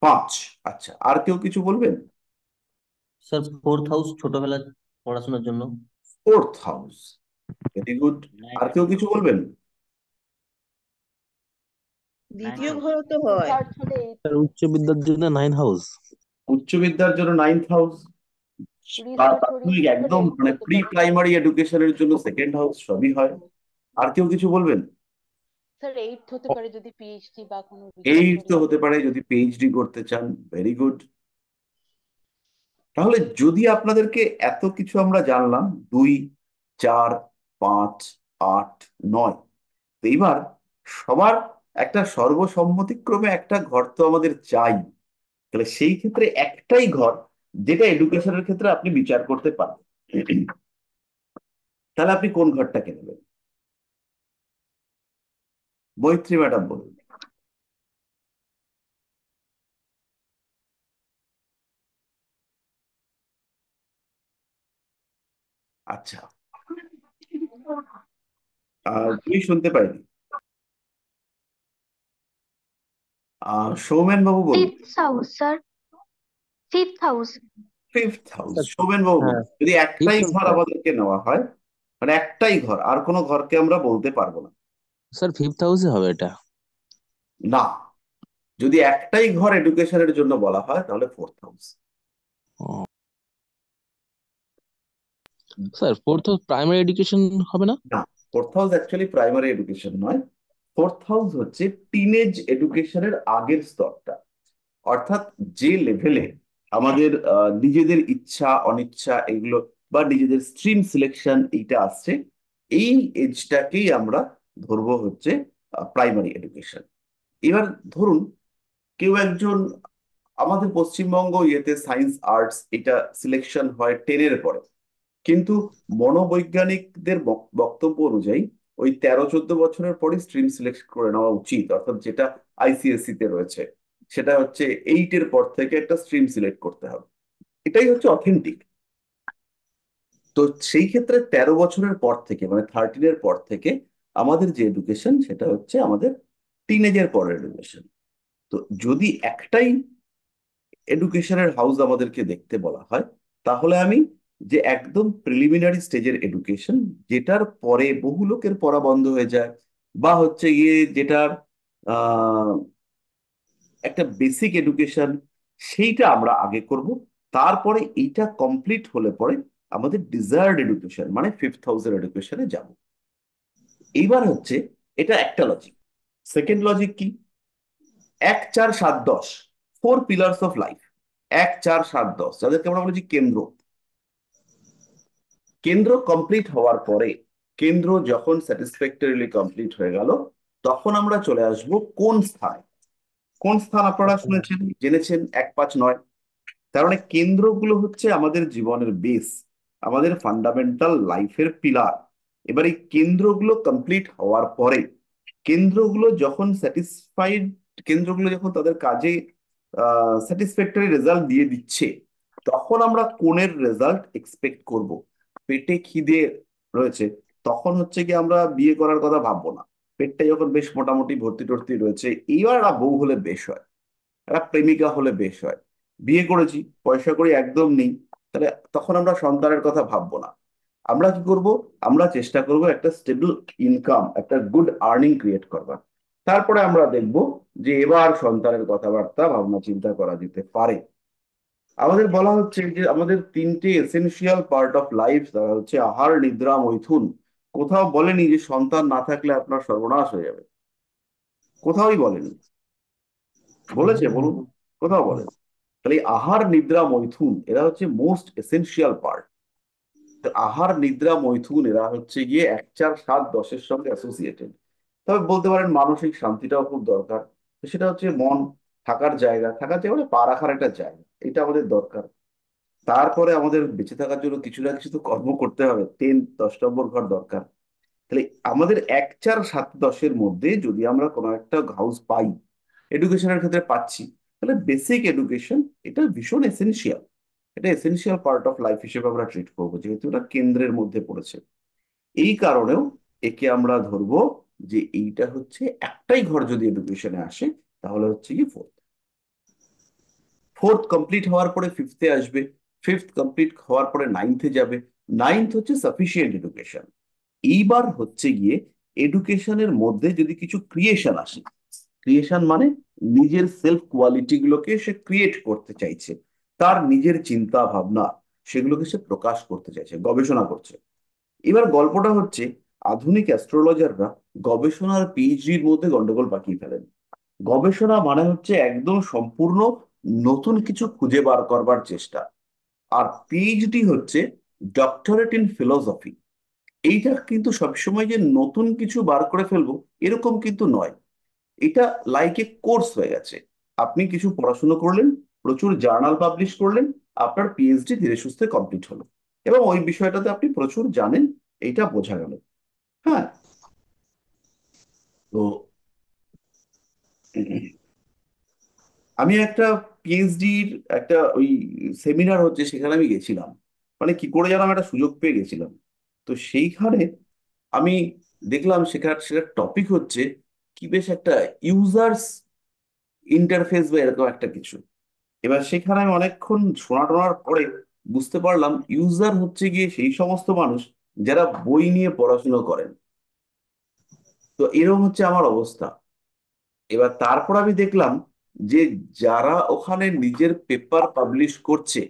5। আচ্ছা, আর কেউ কিছু বলবেন? স্যার 4th হাউস ছোটবেলার পড়াশোনার জন্য। 4th house, very good. আর কেউ কিছু বলবেন? দ্বিতীয় ঘর তো হয়। স্যার উচ্চ বিদ্যার জন্য 9th হাউস। উচ্চ বিদ্যার জন্য 9th হাউস। প্রাথমিক একদম মানে প্রি প্রাইমারি এডুকেশনের জন্য 2nd হাউস, সবই হয়। আর কেউ কিছু বলবেন? স্যার 8th হতে পারে যদি পিএইচডি বা কোনো এই রিসার্চ তো হতে পারে যদি পিএইচডি করতে চান, ভেরি গুড। তাহলে যদি আপনাদেরকে এত কিছু আমরা জানলাম, 2, 4, 5, 8, 9, তো এইবার সবার একটা সর্বসম্মতিক্রমে একটা ঘর তো আমাদের চাই। তাহলে সেই ক্ষেত্রে একটাই ঘর যেটা এডুকেশনের ক্ষেত্রে আপনি বিচার করতে পারেন, তাহলে আপনি কোন ঘরটাকে নেবেন? মৈত্রী ম্যাডাম বলুন। আচ্ছা, তুমি শুনতে পাইনি। সৌমেন বাবু বলুন। Fifth house sir, fifth house. Fifth house, sir Soumen বাবু হ্যাঁ বলুন। যদি একটাই ফিফথ ঘর স্যার। আমাদেরকে নেওয়া হয়, মানে একটাই ঘর, আর কোনো ঘরকে আমরা বলতে পারবো না। স্যার ফিফথ হাউসে হবে এটা। না, যদি একটাই ঘর এডুকেশনের জন্য বলা হয় তাহলে ফোর্থ হাউস। ও sir fourth house primary education হবে না? না, fourth house actually primary education নয়। ফোর্থ হাউস হচ্ছে টিনেজ এডুকেশনের আগের স্তরটা। অর্থাৎ যে লেভেলে আমাদের নিজেদের ইচ্ছা অনিচ্ছা এগুলো বা নিজেদের স্ট্রিম সিলেকশন এইটা আসছে, এই এজটাকেই আমরা ধরবো হচ্ছে প্রাইমারি এডুকেশন। এবার ধরুন কেউ একজন, আমাদের পশ্চিমবঙ্গ ইয়েতে সায়েন্স আর্টস এটা সিলেকশন হয় 10-এর পরে, কিন্তু মনোবৈজ্ঞানিকদের বক্তব্য অনুযায়ী ওই 13-14 বছরের পরে স্ট্রিম সিলেক্ট করে নেওয়া উচিত। অর্থাৎ যেটা আইসিএসসি তে রয়েছে সেটা হচ্ছে 8-এর পর থেকে একটা স্ট্রিম সিলেক্ট করতে হবে। এটাই হচ্ছে অথেন্টিক। তো সেই ক্ষেত্রে 13 বছরের পর থেকে মানে 13-এর পর থেকে আমাদের যে এডুকেশন সেটা হচ্ছে আমাদের টিনেজের পরের এডুকেশন। তো যদি একটাই এডুকেশনের হাউস আমাদেরকে দেখতে বলা হয়, তাহলে আমি যে একদম প্রিলিমিনারি স্টেজের এডুকেশন, যেটার পরে বহু লোকের পড়া বন্ধ হয়ে যায়, বা হচ্ছে গিয়ে যেটার আহ একটা বেসিক এডুকেশন, সেইটা আমরা আগে করব। তারপরে এইটা কমপ্লিট হলে পরে আমাদের ডিজায়ার্ড এডুকেশন মানে ফিফথ হাউসের এডুকেশনে যাব। এইবার হচ্ছে এটা একটা লজিক। সেকেন্ড লজিক কি? 1, 4, 7, 10, 4 পিলার্স অফ লাইফ। 1, 4, 7, 10 যাদেরকে আমরা বলেছি কেন্দ্র। কেন্দ্র কমপ্লিট হওয়ার পরে, কেন্দ্র যখন স্যাটিসফ্যাক্টরিলি কমপ্লিট হয়ে গেল, তখন আমরা চলে আসব কোন স্থানে। কোন স্থান আপনারা শুনেছেন জেনেছেন? 1, 5, 9। তার মানে কেন্দ্রগুলো হচ্ছে আমাদের জীবনের বেস, আমাদের ফান্ডামেন্টাল লাইফের পিলার। এবার এই কেন্দ্রগুলো কমপ্লিট হওয়ার পরে, কেন্দ্রগুলো যখন স্যাটিসফাইড, কেন্দ্রগুলো যখন তাদের কাজে স্যাটিসফ্যাক্টরি রেজাল্ট দিয়ে দিচ্ছে, তখন আমরা কোণের রেজাল্ট এক্সপেক্ট করব। পেটে খিদে রয়েছে, তখন হচ্ছে কি আমরা বিয়ে করার কথা ভাববো না। পেটটা যখন বেশ মোটামুটি ভর্তি টর্তি রয়েছে, এইবার একটা বউ হলে বেশ হয়, একটা প্রেমিকা হলে বেশ হয়। বিয়ে করেছি, পয়সা কড়ি একদম নেই, তাহলে তখন আমরা সন্তানের কথা ভাববো না। আমরা কি করব? আমরা চেষ্টা করব একটা স্টেবল ইনকাম, একটা গুড আর্নিং ক্রিয়েট করবার। তারপরে আমরা দেখব যে এবার সন্তানের কথাবার্তা ভাবনা চিন্তা করা যেতে পারে। আমাদের বলা হচ্ছে যে আমাদের 3টে এসেনশিয়াল পার্ট অফ লাইফ, তারা হচ্ছে আহার, নিদ্রা, মৈথুন। কোথাও বলেনি যে সন্তান না থাকলে আপনার সর্বনাশ হয়ে যাবে, কোথাওই বলেনি। বলেছে বলুন? কোথাও বলেন? তাহলে এই আহার, নিদ্রা, মৈথুন এরা হচ্ছে মোস্ট এসেনশিয়াল পার্ট। আহার, নিদ্রা, মৈথুন এরা হচ্ছে গিয়ে 1, 4, 7, 10-এর সঙ্গে অ্যাসোসিয়েটেড। তবে বলতে পারেন মানসিক শান্তিটাও খুব দরকার। তো সেটা হচ্ছে মন থাকার জায়গা, থাকার জায়গা মানে পা রাখার একটা জায়গা, এটা আমাদের দরকার। তারপরে আমাদের বেঁচে থাকার জন্য কিছু না কিছু তো কর্ম করতে হবে, 10, 10 নম্বর ঘর দরকার। তাহলে আমাদের 1, 4, 7, 10-এর মধ্যে যদি আমরা কোনো একটা হাউস পাই, এডুকেশনের ক্ষেত্রে পাচ্ছি, তাহলে বেসিক এডুকেশন এটা ভীষণ এসেনশিয়াল। এটা এসেনশিয়াল পার্ট অফ লাইফ হিসেবে আমরা ট্রিট করবো, যেহেতু এটা কেন্দ্রের মধ্যে পড়েছে। এই কারণেও একে আমরা ধরবো যে এইটা হচ্ছে একটাই ঘর যদি এডুকেশনে আসে, তাহলে হচ্ছে কি ফোর্থ। ফোর্থ কমপ্লিট হওয়ার পরে ফিফথে আসবে, ফিফথ কমপ্লিট হওয়ার পরে নাইনথে যাবে। নাইনথ হচ্ছে সাফিসিয়েন্ট এডুকেশন। এইবার হচ্ছে গিয়ে এডুকেশনের মধ্যে যদি কিছু ক্রিয়েশন আসে, ক্রিয়েশন মানে নিজের সেলফ কোয়ালিটি গুলোকে সে ক্রিয়েট করতে চাইছে, তার নিজের চিন্তা ভাবনা সেগুলোকে সে প্রকাশ করতে চাইছে, গবেষণা করছে। এবার গল্পটা হচ্ছে আধুনিক অ্যাস্ট্রোলজাররা গবেষণার পিএইচডির মধ্যে গন্ডগোল পাকিয়ে ফেলেন। গবেষণা মানে হচ্ছে একদম সম্পূর্ণ নতুন কিছু খুঁজে বার করবার চেষ্টা। আর পিএইচডি হচ্ছে ডক্টরেট ইন ফিলোসফি। এইটা কিন্তু সবসময় যে নতুন কিছু বার করে ফেলবো এরকম কিন্তু নয়। এটা লাইক এ কোর্স হয়ে গেছে। আপনি কিছু পড়াশুনো করলেন, প্রচুর জার্নাল পাবলিশ করলেন, আপনার পিএইচডি ধীরে সুস্থে কমপ্লিট হলো, এবং ওই বিষয়টাতে আপনি প্রচুর জানেন, এইটা বোঝা গেল। হ্যাঁ, তো আমি একটা পিএইচডির একটা ওই সেমিনার হচ্ছে, সেখানে আমি গেছিলাম। মানে কি করে যেন আমি একটা সুযোগ পেয়ে গেছিলাম। তো সেইখানে আমি দেখলাম সেখানে টপিক হচ্ছে কি বেশ একটা ইউজার্স ইন্টারফেস বা এরকম একটা কিছু। এবার সেখানে আমি অনেকক্ষণ শোনা টোনার পরে বুঝতে পারলাম ইউজার হচ্ছে গিয়ে সেই সমস্ত মানুষ যারা বই নিয়ে পড়াশোনা করেন। তো এরকম হচ্ছে আমার অবস্থা। এবার তারপর আমি দেখলাম যে যারা ওখানে নিজের পেপার পাবলিশ করছে,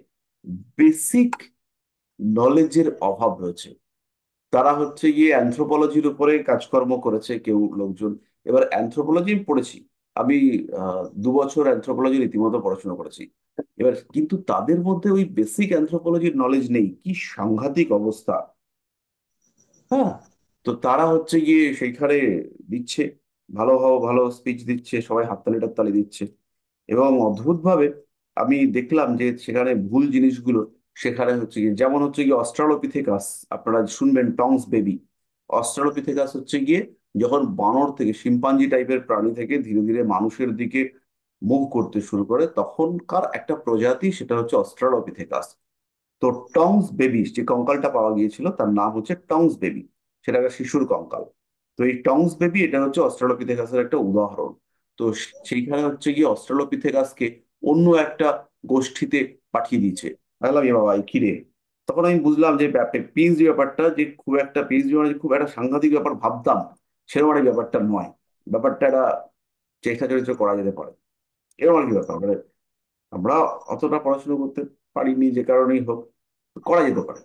বেসিক নলেজের অভাব রয়েছে। তারা হচ্ছে গিয়ে অ্যানথ্রোপোলজির উপরে কাজকর্ম করেছে কেউ লোকজন। এবার অ্যানথ্রোপোলজি পড়েছি আমি, 2 বছর অ্যানথ্রোপোলজি রীতিমতো পড়াশোনা করেছি। এবার কিন্তু তাদের মধ্যে ওই বেসিক অ্যানথ্রোপোলজির নলেজ নেই, কি সাংঘাতিক অবস্থা। হ্যাঁ, তো তারা হচ্ছে গিয়ে সেইখানে দিচ্ছে, ভালো ভালো ভালো স্পিচ দিচ্ছে, সবাই হাততালি টাততালি দিচ্ছে। এবং অদ্ভুতভাবে আমি দেখলাম যে সেখানে ভুল জিনিসগুলো, সেখানে হচ্ছে গিয়ে যেমন হচ্ছে গিয়ে অস্ট্রালোপিথেকাস, আপনারা শুনবেন টংস বেবি। অস্ট্রালোপিথেকাস হচ্ছে গিয়ে যখন বানর থেকে, শিম্পাঞ্জি টাইপের প্রাণী থেকে ধীরে ধীরে মানুষের দিকে মুভ করতে শুরু করে, তখনকার একটা প্রজাতি, সেটা হচ্ছে অস্ট্রালোপিথেকাস। তো টংস বেবি যে কঙ্কালটা পাওয়া গিয়েছিল তার নাম হচ্ছে টংস বেবি। সেটা একটা শিশুর কঙ্কাল। তো এই টংস বেবি এটা হচ্ছে অস্ট্রালোপিথেকাসের একটা উদাহরণ। তো সেইখানে হচ্ছে গিয়ে অস্ট্রালোপিথেকাসকে অন্য একটা গোষ্ঠীতে পাঠিয়ে দিয়েছে। ভাবলাম এ বাবা, কি রে! তখন আমি বুঝলাম যে পিএইচডি ব্যাপারটা যে খুব একটা, পিএইচডি মানে যে খুব একটা সাংঘাতিক ব্যাপার ভাবতাম, সেরকম একটা ব্যাপারটা নয়। ব্যাপারটা একটা চেষ্টা চরিত্র করা যেতে পারে, এরকম আর কি ব্যাপার। মানে আমরা অতটা পড়াশোনা করতে পারিনি যে কারণেই হোক, করা যেতে পারে।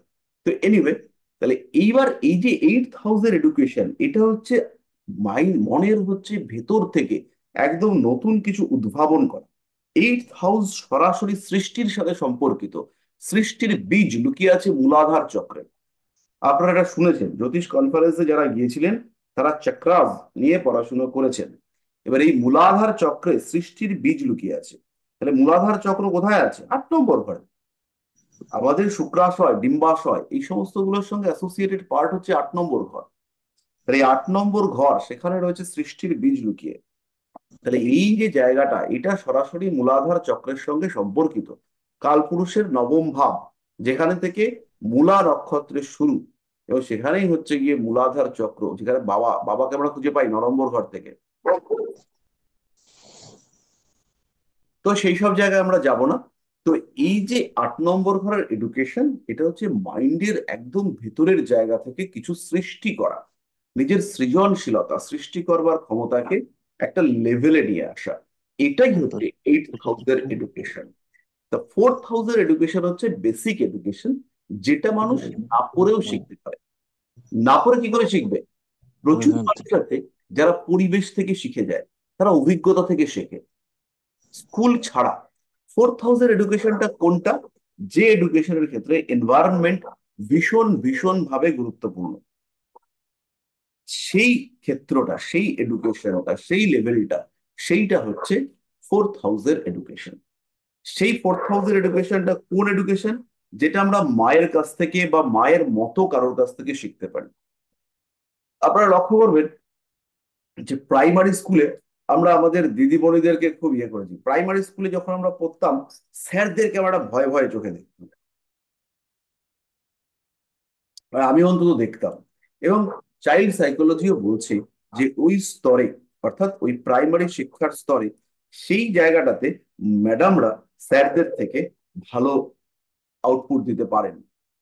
তো এনিওয়ে, তাহলে এইবার এই যে 8 হাউসের এডুকেশন, এটা হচ্ছে মাইন্ড, মনের হচ্ছে ভেতর থেকে একদম নতুন কিছু উদ্ভাবন করা। 8 হাউস সরাসরি সৃষ্টির সাথে সম্পর্কিত। সৃষ্টির বীজ লুকিয়ে আছে মূলাধার চক্রে। আপনারা এটা শুনেছেন, জ্যোতিষ কনফারেন্সে যারা গিয়েছিলেন তারা চক্রাস নিয়ে পড়াশোনা করেছেন। এবার এই মূলাধার চক্রে সৃষ্টির বীজ লুকিয়ে আছে। তাহলে মূলাধার চক্র কোথায় আছে? 8 নম্বর ঘরে। আমাদের শুক্রাশয়, ডিম্বাশয়, এই সমস্ত গুলোর সঙ্গে অ্যাসোসিয়েটেড পার্ট হচ্ছে 8 নম্বর ঘর। তাহলে এই 8 নম্বর ঘর, সেখানে রয়েছে সৃষ্টির বীজ লুকিয়ে। তাহলে এই যে জায়গাটা, এটা সরাসরি মূলাধার চক্রের সঙ্গে সম্পর্কিত। কালপুরুষের 9ম ভাব, যেখানে থেকে মূলা নক্ষত্রের শুরু, এবং সেখানেই হচ্ছে গিয়ে মূলাধার চক্র, যেখানে বাবাকে আমরা খুঁজে পাই 9 নম্বর ঘর থেকে। তো সেই সব জায়গায় আমরা যাব না। তো এই যে 8 নম্বর ঘরের এডুকেশন, এটা হচ্ছে মাইন্ডের একদম ভেতরের জায়গা থেকে কিছু সৃষ্টি করা, নিজের সৃজনশীলতা, সৃষ্টি করবার ক্ষমতাকে একটা লেভেলে নিয়ে আসা। এটাই হচ্ছে 8 হাউসের এডুকেশন। তা 4th হাউসের এডুকেশন হচ্ছে বেসিক এডুকেশন, যেটা মানুষ না পড়েও শিখতে পারে। না পড়ে কি করে শিখবে? প্রচুর মানুষ আছে যারা পরিবেশ থেকে শিখে যায়, তারা অভিজ্ঞতা থেকে শেখে, স্কুল ছাড়া। 4th হাউসের এডুকেশনটা কোনটা? যে এডুকেশনের ক্ষেত্রে এনভায়রনমেন্ট ভীষণ ভীষণ ভাবে গুরুত্বপূর্ণ, সেই ক্ষেত্রটা, সেই এডুকেশনটা, সেই লেভেলটা, সেইটা হচ্ছে 4th হাউসের এডুকেশন। সেই 4th হাউসের এডুকেশনটা কোন এডুকেশন? যেটা আমরা মায়ের কাছ থেকে বা মায়ের মতো কারোর কাছ থেকে শিখতে পারি। আপনারা লক্ষ্য করবেন যে প্রাইমারি স্কুলে আমরা আমাদের দিদিমণিদেরকে খুব ইয়ে করেছি। প্রাইমারি স্কুলে যখন আমরা পড়তাম, স্যারদেরকে আমরা ভয় ভয় চোখে দেখতাম, আমি অন্তত দেখতাম। এবং চাইল্ড সাইকোলজিও বলছে যে ওই স্তরে, অর্থাৎ ওই প্রাইমারি শিক্ষার স্তরে, সেই জায়গাটাতে ম্যাডামরা স্যারদের থেকে ভালো আউটপুট দিতে পারেন।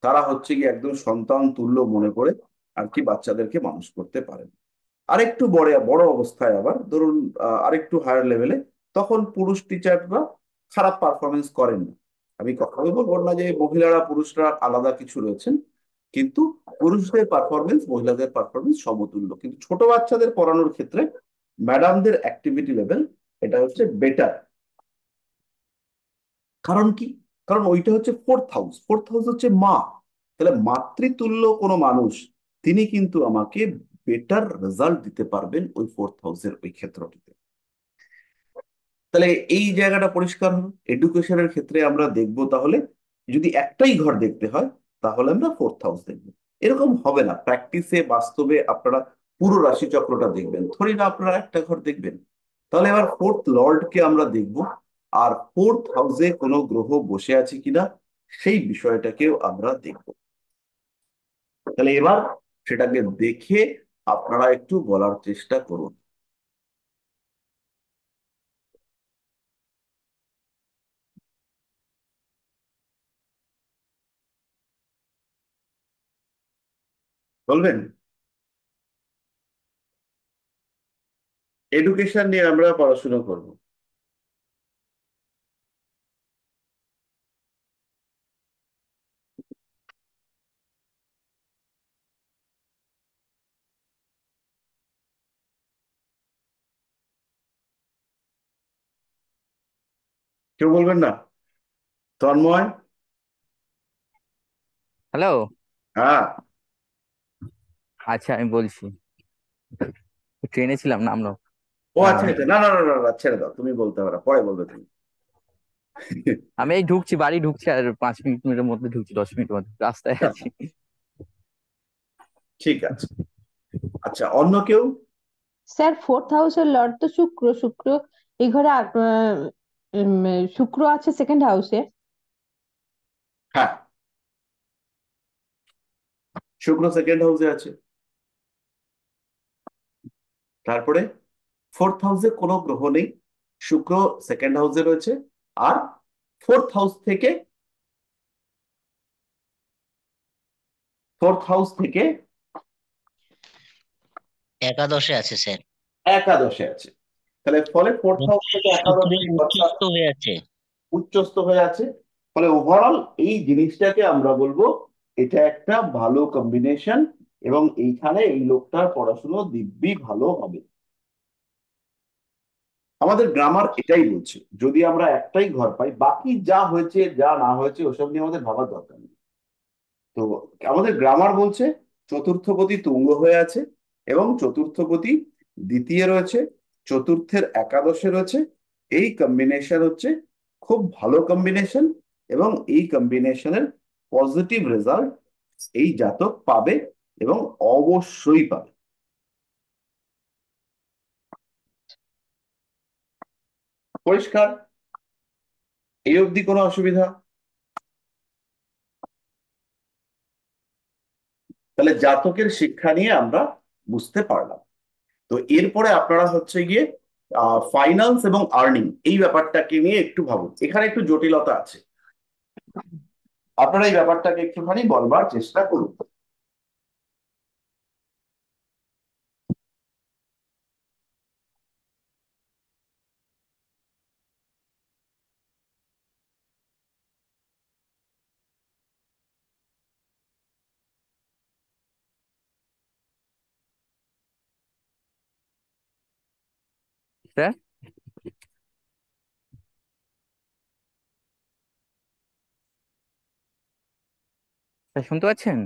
তারা হচ্ছে কি একদম সন্তান তুল্য মনে করে আর কি বাচ্চাদেরকে মানুষ করতে পারেন। আরেকটু বড় বড় অবস্থায় আবার ধরুন, আরেকটু হায়ার লেভেলে, তখন পুরুষ টিচাররা খারাপ পারফরমেন্স করেন না। আমি কখনোই বলবো না যে মহিলারা পুরুষরা আলাদা কিছু রয়েছেন, কিন্তু পুরুষদের পারফরমেন্স মহিলাদের পারফরমেন্স সমতুল্য। কিন্তু ছোট বাচ্চাদের পড়ানোর ক্ষেত্রে ম্যাডামদের অ্যাক্টিভিটি লেভেল এটা হচ্ছে বেটার। কারণ কি? কারণ ওইটা হচ্ছে 4th হাউস। 4th হাউস হচ্ছে মা। তাহলে মাতৃতুল্য কোনো মানুষ, তিনি কিন্তু আমাকে বেটার রেজাল্ট দিতে পারবেন ওই 4th হাউসের ওই ক্ষেত্রটিতে। তাহলে এই জায়গাটা পরিষ্কার হলো। এডুকেশনের ক্ষেত্রে আমরা দেখব, তাহলে যদি একটাই ঘর দেখতে হয়, তাহলে আমরা 4th হাউস দেখবো। এরকম হবে না। প্র্যাকটিসে বাস্তবে আপনারা পুরো রাশিচক্রটা দেখবেন, ধরি না আপনারা একটা ঘর দেখবেন। তাহলে এবার ফোর্থ লর্ডকে আমরা দেখব, আর ফোর্থ হাউসে কোনো গ্রহ বসে আছে কিনা সেই বিষয়টাকেও আমরা দেখব। তাহলে এবার সেটাকে দেখে আপনারা একটু বলার চেষ্টা করুন। বলবেন। এডুকেশন নিয়ে আমরা পড়াশোনা করব। কেউ বলবেন না? তন্ময়। হ্যালো। হ্যাঁ। আচ্ছা আমি বলছি, ট্রেনে ছিলাম নামলো। ও আচ্ছা আচ্ছা, না না না না না, ছেড়ে দাও, তুমি বলতে পারো, পরে বলবে তুমি। আমি এই ঢুকছি, বাড়ি ঢুকছি, আর 5 মিনিটের মধ্যে ঢুকছি, 10 মিনিটের মধ্যে রাস্তায় আছি। ঠিক আছে। আচ্ছা, অন্য কেউ? স্যার ফোর্থ হাউসের লর্ড তো শুক্র। শুক্র এই ঘরে শুক্র আছে সেকেন্ড হাউসে। হ্যাঁ, শুক্র সেকেন্ড হাউসে আছে। তারপরে ফোর্থ হাউসে কোনো গ্রহ নেই, শুক্র সেকেন্ড হাউসে রয়েছে। আর ফোর্থ হাউস থেকে ফোর্থ হাউস থেকে একাদশে আছে স্যার। একাদশে আছে। তাহলে ফলে ফোর্থ হাউস থেকে একাদশে শুক্রের উচ্চস্থ হয়ে আছে। উচ্চস্থ হয়ে আছে। ফলে ওভারঅল এই জিনিসটাকে আমরা বলবো এটা একটা ভালো কম্বিনেশন, এবং এইখানে এই লোকটার পড়াশুনো দিব্যি ভালো হবে। আমাদের গ্রামার এটাই বলছে, যদি আমরা একটাই ঘর পাই, বাকি যা হয়েছে যা না হয়েছে ওসব নিয়ে আমাদের ভাবার দরকার নেই। তো আমাদের গ্রামার বলছে চতুর্থপতি তুঙ্গ হয়ে আছে, এবং চতুর্থপতি দ্বিতীয় রয়েছে, চতুর্থের একাদশে রয়েছে। এই কম্বিনেশন হচ্ছে খুব ভালো কম্বিনেশন, এবং এই কম্বিনেশনের পজিটিভ রেজাল্ট এই জাতক পাবে, এবং অবশ্যই পাবে। পরিষ্কার? এই অবধি কোনো অসুবিধা? তাহলে জাতকের শিক্ষা নিয়ে আমরা বুঝতে পারলাম। তো এরপরে আপনারা হচ্ছে গিয়ে ফাইন্যান্স এবং আর্নিং এই ব্যাপারটাকে নিয়ে একটু ভাবুন। এখানে একটু জটিলতা আছে, আপনারা এই ব্যাপারটাকে একটুখানি বলবার চেষ্টা করুন। স্যার স্যার শুনতে পাচ্ছেন?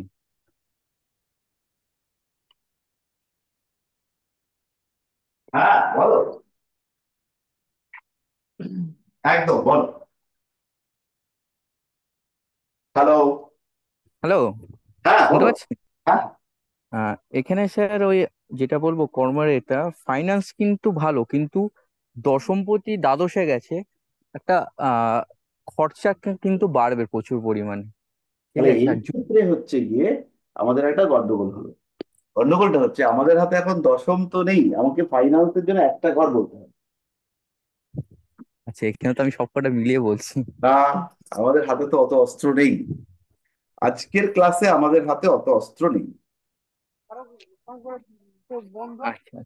হ্যাঁ বলো, একদম বলো। হ্যালো। হ্যালো, হ্যাঁ শুনতে বলো। পাচ্ছেন? হ্যাঁ এখানে স্যার ওই যেটা বলবো কর্মের এটা ফাইন্যান্স কিন্তু ভালো, কিন্তু দশমপতি দ্বাদশে গেছে, একটা আহ খরচা কিন্তু বাড়বে প্রচুর পরিমাণে। ঠিক তাহলে আছে। এই ক্ষেত্রে হচ্ছে গিয়ে আমাদের একটা গন্ডগোল হলো। গন্ডগোলটা হচ্ছে আমাদের হাতে এখন দশম তো নেই, আমাকে ফাইন্যান্সের জন্য একটা ঘর বলতে হবে। আচ্ছা, এখানে তো আমি সবকটা মিলিয়ে বলছি। না, আমাদের হাতে তো অত অস্ত্র নেই। আজকের ক্লাসে আমাদের হাতে অত অস্ত্র নেই। আচ্ছা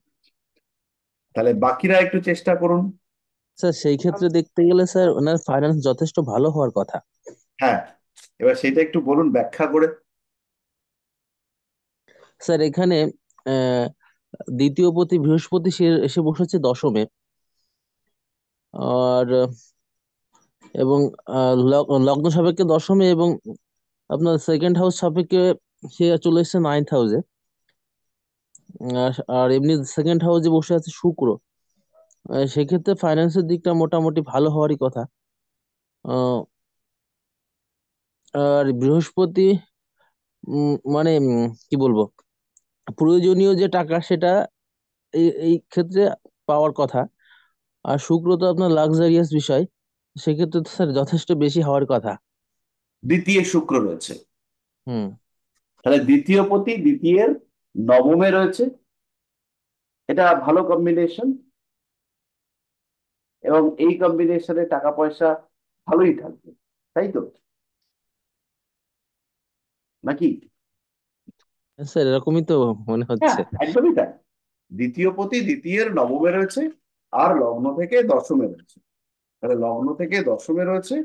তাহলে বাকিরা একটু চেষ্টা করুন। স্যার সেই ক্ষেত্রে দেখতে গেলে স্যার ওনার ফাইন্যান্স যথেষ্ট ভালো হওয়ার কথা। হ্যাঁ, এবার সেটা একটু বলুন ব্যাখ্যা করে। স্যার এখানে আহ দ্বিতীয় পতি বৃহস্পতি সে এসে বসেছে দশমে। আর এবং লগ্ন সাপেক্ষে দশমে, এবং আপনার সেকেন্ড হাউস সাপেক্ষে সে চলে এসেছে 9th হাউসে। আর এমনি সেকেন্ড হাউসে বসে আছে শুক্র। সেক্ষেত্রে ফাইন্যান্সের দিকটা মোটামুটি ভালো হওয়ারই কথা। আহ, আর বৃহস্পতি মানে কি বলবো, প্রয়োজনীয় যে টাকা সেটা এই এই ক্ষেত্রে পাওয়ার কথা। আর শুক্র তো আপনার লাক্সারিয়াস বিষয়, সেক্ষেত্রে তো স্যার যথেষ্ট বেশি হওয়ার কথা। দ্বিতীয় শুক্র রয়েছে, হুম। তাহলে দ্বিতীয় পতি দ্বিতীয়ের নবমে রয়েছে, এটা ভালো কম্বিনেশন, এবং এই কম্বিনেশনে টাকা পয়সা ভালোই থাকবে, তাই তো নাকি? স্যার এরকমই তো মনে হ্যাঁ, হচ্ছে। একদমই তাই। দ্বিতীয় পতি দ্বিতীয়ের নবমে রয়েছে, আর লগ্ন থেকে দশমে রয়েছে। তাহলে লগ্ন থেকে দশমে রয়েছে,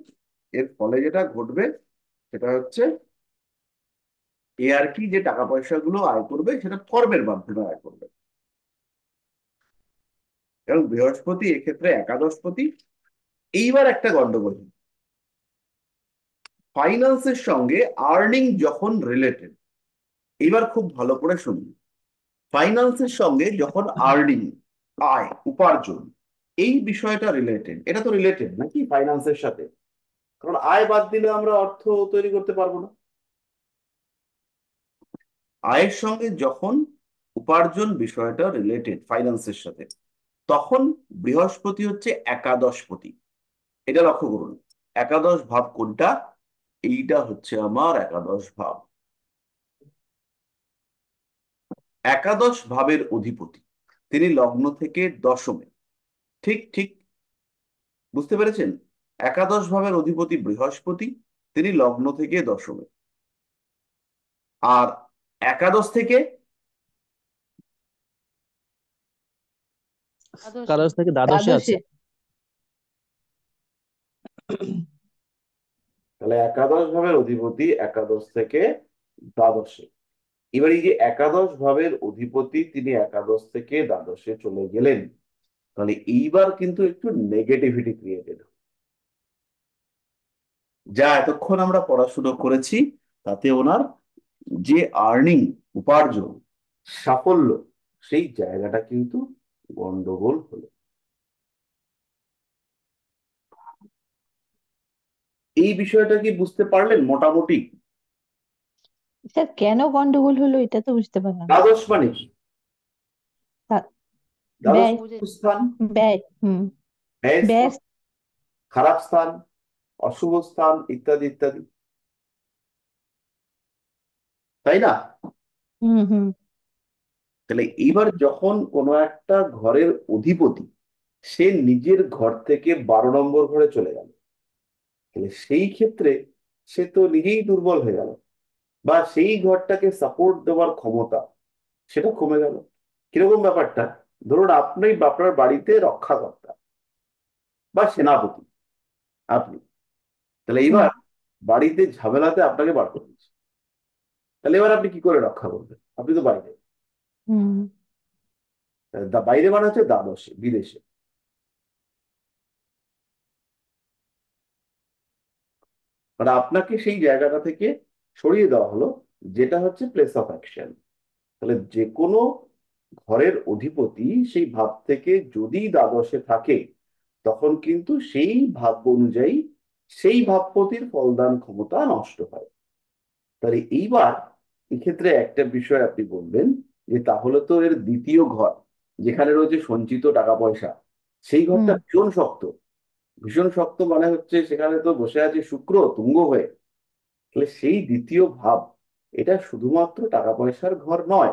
এর ফলে যেটা ঘটবে সেটা হচ্ছে এ আর কি, যে টাকা পয়সাগুলো আয় করবে সেটা কর্মের মাধ্যমে আয় করবে। কারণ বৃহস্পতি এক্ষেত্রে একাদশপতি। এইবার একটা গন্ডগোল, ফাইন্যান্সের সঙ্গে আর্নিং যখন রিলেটেড, এইবার খুব ভালো করে শুনুন, ফাইন্যান্সের সঙ্গে যখন আর্নিং, আয় উপার্জন, এই বিষয়টা রিলেটেড, এটা তো রিলেটেড নাকি ফাইন্যান্সের সাথে? কারণ আয় বাদ দিলে আমরা অর্থ তৈরি করতে পারবো না। আয়ের সঙ্গে যখন উপার্জন বিষয়টা রিলেটেড ফাইন্যান্সের সাথে, তখন বৃহস্পতি হচ্ছে একাদশপতি। এটা লক্ষ্য করুন, একাদশ ভাব কোনটা? এইটা হচ্ছে আমার একাদশ ভাব। একাদশ ভাবের অধিপতি তিনি লগ্ন থেকে দশমে। ঠিক ঠিক, বুঝতে পেরেছেন? একাদশ ভাবের অধিপতি বৃহস্পতি, তিনি লগ্ন থেকে দশমে। আর একাদশ থেকে দ্বাদশে। কারোর থেকে দ্বাদশে আছে। দ্বাদশে। তাহলে একাদশ ভাবের অধিপতি একাদশ থেকে দ্বাদশে। এবার এই যে একাদশ ভাবের অধিপতি তিনি একাদশ থেকে দ্বাদশে চলে গেলেন, তাহলে এইবার কিন্তু একটু নেগেটিভিটি ক্রিয়েটেড। যা এতক্ষণ আমরা পড়াশুনো করেছি তাতে ওনার যে আর্নিং, উপার্জন, সাফল্য, সেই জায়গাটা কিন্তু গন্ডগোল হলো। এই বিষয়টা কি বুঝতে পারলেন মোটামুটি? স্যার কেন গন্ডগোল হলো এটা তো বুঝতে পারলাম না। দ্বাদশ মানে কি? তা- দ্বাদশ ব্যয়। বুঝে স্থান, ব্যয়। হুম। ব্যয় ব্যয়। স্থান, খারাপ স্থান, অশুভ স্থান, ইত্যাদি ইত্যাদি, তাই না? হুম হুম। তাহলে এইবার যখন কোনো একটা ঘরের অধিপতি সে নিজের ঘর থেকে 12 নম্বর ঘরে চলে গেল, তাহলে সেই ক্ষেত্রে সে তো নিজেই দুর্বল হয়ে গেল, বা সেই ঘরটাকে সাপোর্ট দেওয়ার ক্ষমতা সেটা কমে গেল। কিরকম ব্যাপারটা? ধরুন আপনি আপনার বাড়িতে রক্ষাকর্তা বা সেনাপতি, আপনি, তাহলে হুম এইবার বাড়িতে ঝামেলাতে আপনাকে বার করে দিচ্ছে, তাহলে এবার আপনি কি করে রক্ষা করবেন? আপনি তো বাইরে। হুম। বাইরে মানে হচ্ছে দ্বাদশে, বিদেশে। মানে আপনাকে সেই জায়গাটা থেকে সরিয়ে দেওয়া হলো, যেটা হচ্ছে প্লেস অফ অ্যাকশন। তাহলে যে কোনো ঘরের অধিপতি সেই ভাব থেকে যদি দ্বাদশে থাকে, তখন কিন্তু সেই ভাব অনুযায়ী সেই ভাবপতির ফলদান ক্ষমতা নষ্ট হয়। তাহলে এইবার এক্ষেত্রে একটা বিষয় আপনি বলবেন যে তাহলে তো এর দ্বিতীয় ঘর, যেখানে রয়েছে সঞ্চিত টাকা পয়সা, সেই ঘরটা হুম। ভীষণ শক্ত। ভীষণ শক্ত মানে হচ্ছে সেখানে তো বসে আছে শুক্র তুঙ্গ হয়ে। তাহলে সেই দ্বিতীয় ভাব, এটা শুধুমাত্র টাকা পয়সার ঘর নয়।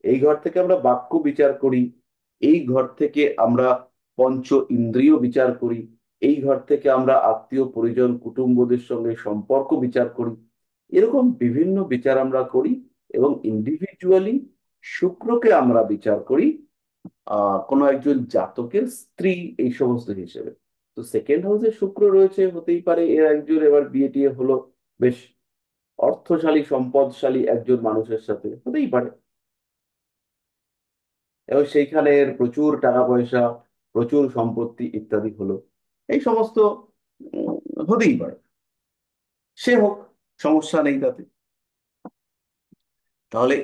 এই ঘর থেকে আমরা বাক্য বিচার করি, এই ঘর থেকে আমরা পঞ্চ ইন্দ্রিয় বিচার করি, এই ঘর থেকে আমরা আত্মীয় পরিজন কুটুম্বদের সঙ্গে সম্পর্ক বিচার করি। এরকম বিভিন্ন বিচার আমরা করি, এবং ইন্ডিভিজুয়ালি শুক্রকে আমরা বিচার করি কোনো একজন জাতকের স্ত্রী, এই সমস্ত হিসেবে। তো সেকেন্ড হাউসে শুক্র রয়েছে, হতেই পারে এর একজন এবার বিয়ে টিয়ে হলো বেশ অর্থশালী সম্পদশালী একজন মানুষের সাথে, হতেই পারে, এবং সেইখানে এর প্রচুর টাকা পয়সা, প্রচুর সম্পত্তি ইত্যাদি হলো, এই সমস্ত উম, হতেই পারে। সে হোক, সমস্যা নেই তাতে। তাহলে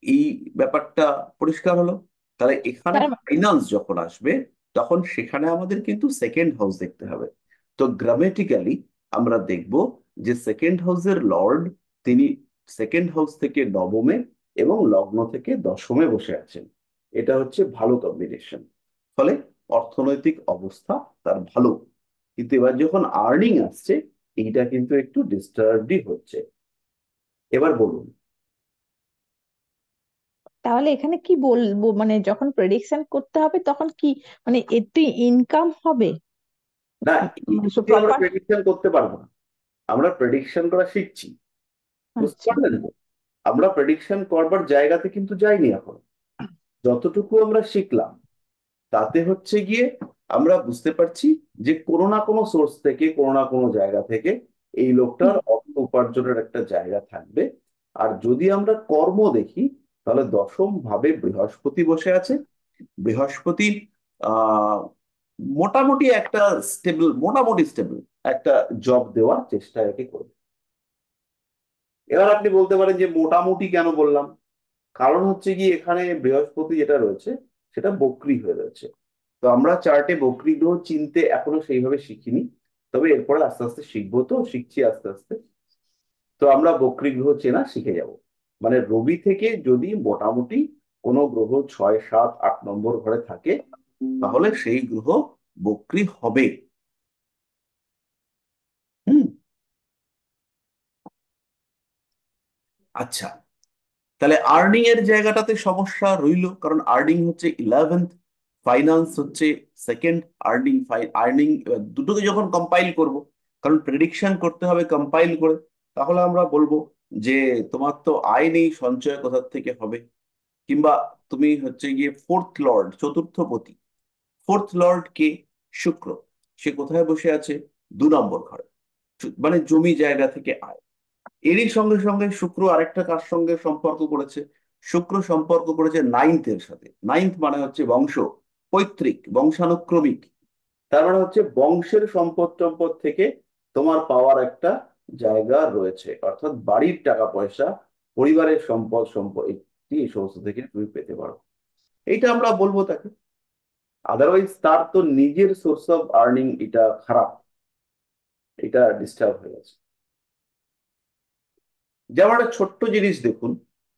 এই ব্যাপারটা পরিষ্কার হলো। তাহলে এখানে স্যার ফাইন্যান্স যখন আসবে, তখন সেখানে আমাদের কিন্তু সেকেন্ড হাউস দেখতে হবে। তো গ্রামেটিক্যালি আমরা দেখব যে সেকেন্ড হাউসের লর্ড তিনি সেকেন্ড হাউস থেকে নবমে এবং লগ্ন থেকে দশমে বসে আছেন। এটা হচ্ছে ভালো কম্বিনেশন। ফলে অর্থনৈতিক অবস্থা তার ভালো, কিন্তু এবার যখন আর্নিং আসছে এইটা কিন্তু একটু ডিস্টার্বডই হচ্ছে। এবার বলুন। তাহলে এখানে কি বলবো, মানে যখন প্রেডিকশন করতে হবে তখন কি, মানে একটু ইনকাম হবে, না, মানে একটু আমরা প্রপার? প্রেডিকশন করতে পারবো না, আমরা প্রেডিকশন করা শিখছি, বুঝতে আচ্ছা। পারলেন তো? আমরা প্রেডিকশন করবার জায়গাতে কিন্তু যাইনি এখন। যতটুকু আমরা শিখলাম তাতে হচ্ছে গিয়ে আমরা বুঝতে পারছি যে কোনো না কোনো সোর্স থেকে, কোনো না কোনো জায়গা থেকে এই লোকটার অর্থ উপার্জনের একটা জায়গা থাকবে। আর যদি আমরা কর্ম দেখি তাহলে দশম ভাবে বৃহস্পতি বসে আছে। বৃহস্পতি আহ মোটামুটি একটা স্টেবল একটা জব দেওয়ার চেষ্টা একে করবে। এবার আপনি বলতে পারেন যে মোটামুটি কেন বললাম, কারণ হচ্ছে কি এখানে বৃহস্পতি যেটা রয়েছে সেটা বক্রী হয়ে রয়েছে। তো আমরা চার্টে বক্রী গ্রহ চিনতে এখনো সেইভাবে শিখিনি, তবে এরপরে আস্তে আস্তে শিখবো, তো শিখছি আস্তে আস্তে। তো আমরা বক্রী গ্রহ চেনা শিখে যাব। মানে রবি থেকে যদি মোটামুটি কোনো গ্রহ 6, 7, 8 নম্বর ঘরে থাকে তাহলে সেই গ্রহ বক্রী হবে। হুম। আচ্ছা, তাহলে আর্নিং এর জায়গাটাতে সমস্যা রইলো, কারণ আর্নিং হচ্ছে 11th, ফাইন্যান্স হচ্ছে সেকেন্ড। আর্নিং দুটোকে যখন কম্পাইল করব, কারণ প্রেডিকশন করতে হবে কম্পাইল করে, তাহলে আমরা বলবো যে তোমার তো আয় নেই, সঞ্চয় কোথা থেকে হবে? কিংবা তুমি হচ্ছে গিয়ে চতুর্থপতি, ফোর্থ লর্ড কে? শুক্র। সে কোথায় বসে আছে? 2 নম্বর ঘরে। মানে জমি জায়গা থেকে আয়। এরই সঙ্গে সঙ্গে শুক্র আরেকটা কার সঙ্গে সম্পর্ক করেছে? শুক্র সম্পর্ক করেছে নাইন্থের সাথে। নাইন্থ মানে হচ্ছে বংশ, পৈতৃক, বংশানুক্রমিক। তার মানে হচ্ছে বংশের সম্পদ টম্পদ থেকে তোমার পাওয়ার একটা জায়গা রয়েছে, অর্থাৎ বাড়ির টাকা পয়সা, পরিবারের সম্পদ সম্পত্তি, এই সমস্ত থেকে তুমি পেতে পারো। এইটা আমরা বলবো তাকে। আদারওয়াইজ তার তো নিজের সোর্স অফ আর্নিং এটা খারাপ, এটা ডিস্টার্ব হয়ে গেছে। যেমন একটা ছোট্ট জিনিস দেখুন,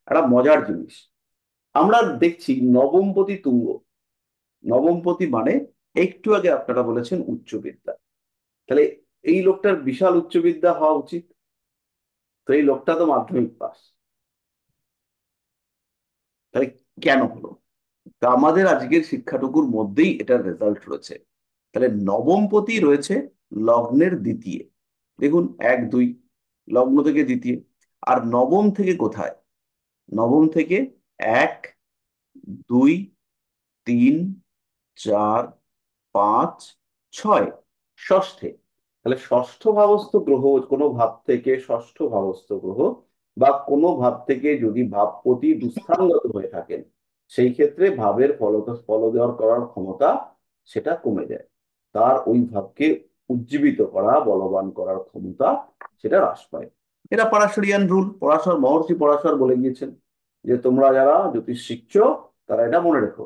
একটা মজার জিনিস আমরা দেখছি, নবমপতি তুঙ্গ। নবমপতি মানে একটু আগে আপনারা বলেছেন উচ্চবিদ্যা, তাহলে এই লোকটার বিশাল উচ্চবিদ্যা হওয়া উচিত। তো এই লোকটা তো মাধ্যমিক পাস, তাহলে কেন হলো? তা আমাদের আজকের শিক্ষাটুকুর মধ্যেই এটার রেজাল্ট রয়েছে। তাহলে নবমপতি রয়েছে লগ্নের দ্বিতীয়। দেখুন 1, 2, লগ্ন থেকে দ্বিতীয়। আর নবম থেকে কোথায়? নবম থেকে 1, 2, 3, 4, 5, 6, ষষ্ঠে। তাহলে ষষ্ঠ ভাবস্থ গ্রহ কোনো ভাব থেকে, ষষ্ঠ ভাবস্থ গ্রহ বা কোনো ভাব থেকে যদি ভাবপতি দুস্থানগত হয়ে থাকেন, সেই ক্ষেত্রে ভাবের ফলদেওয়ার করার ক্ষমতা সেটা কমে যায়। তার ওই ভাবকে উজ্জীবিত করা, বলবান করার ক্ষমতা সেটা হ্রাস পায়। এটা পারাশরিয়ান রুল। মহর্ষি পরাশর বলে গিয়েছেন যে তোমরা যারা জ্যোতিষ শিখছো তারা এটা মনে রেখো।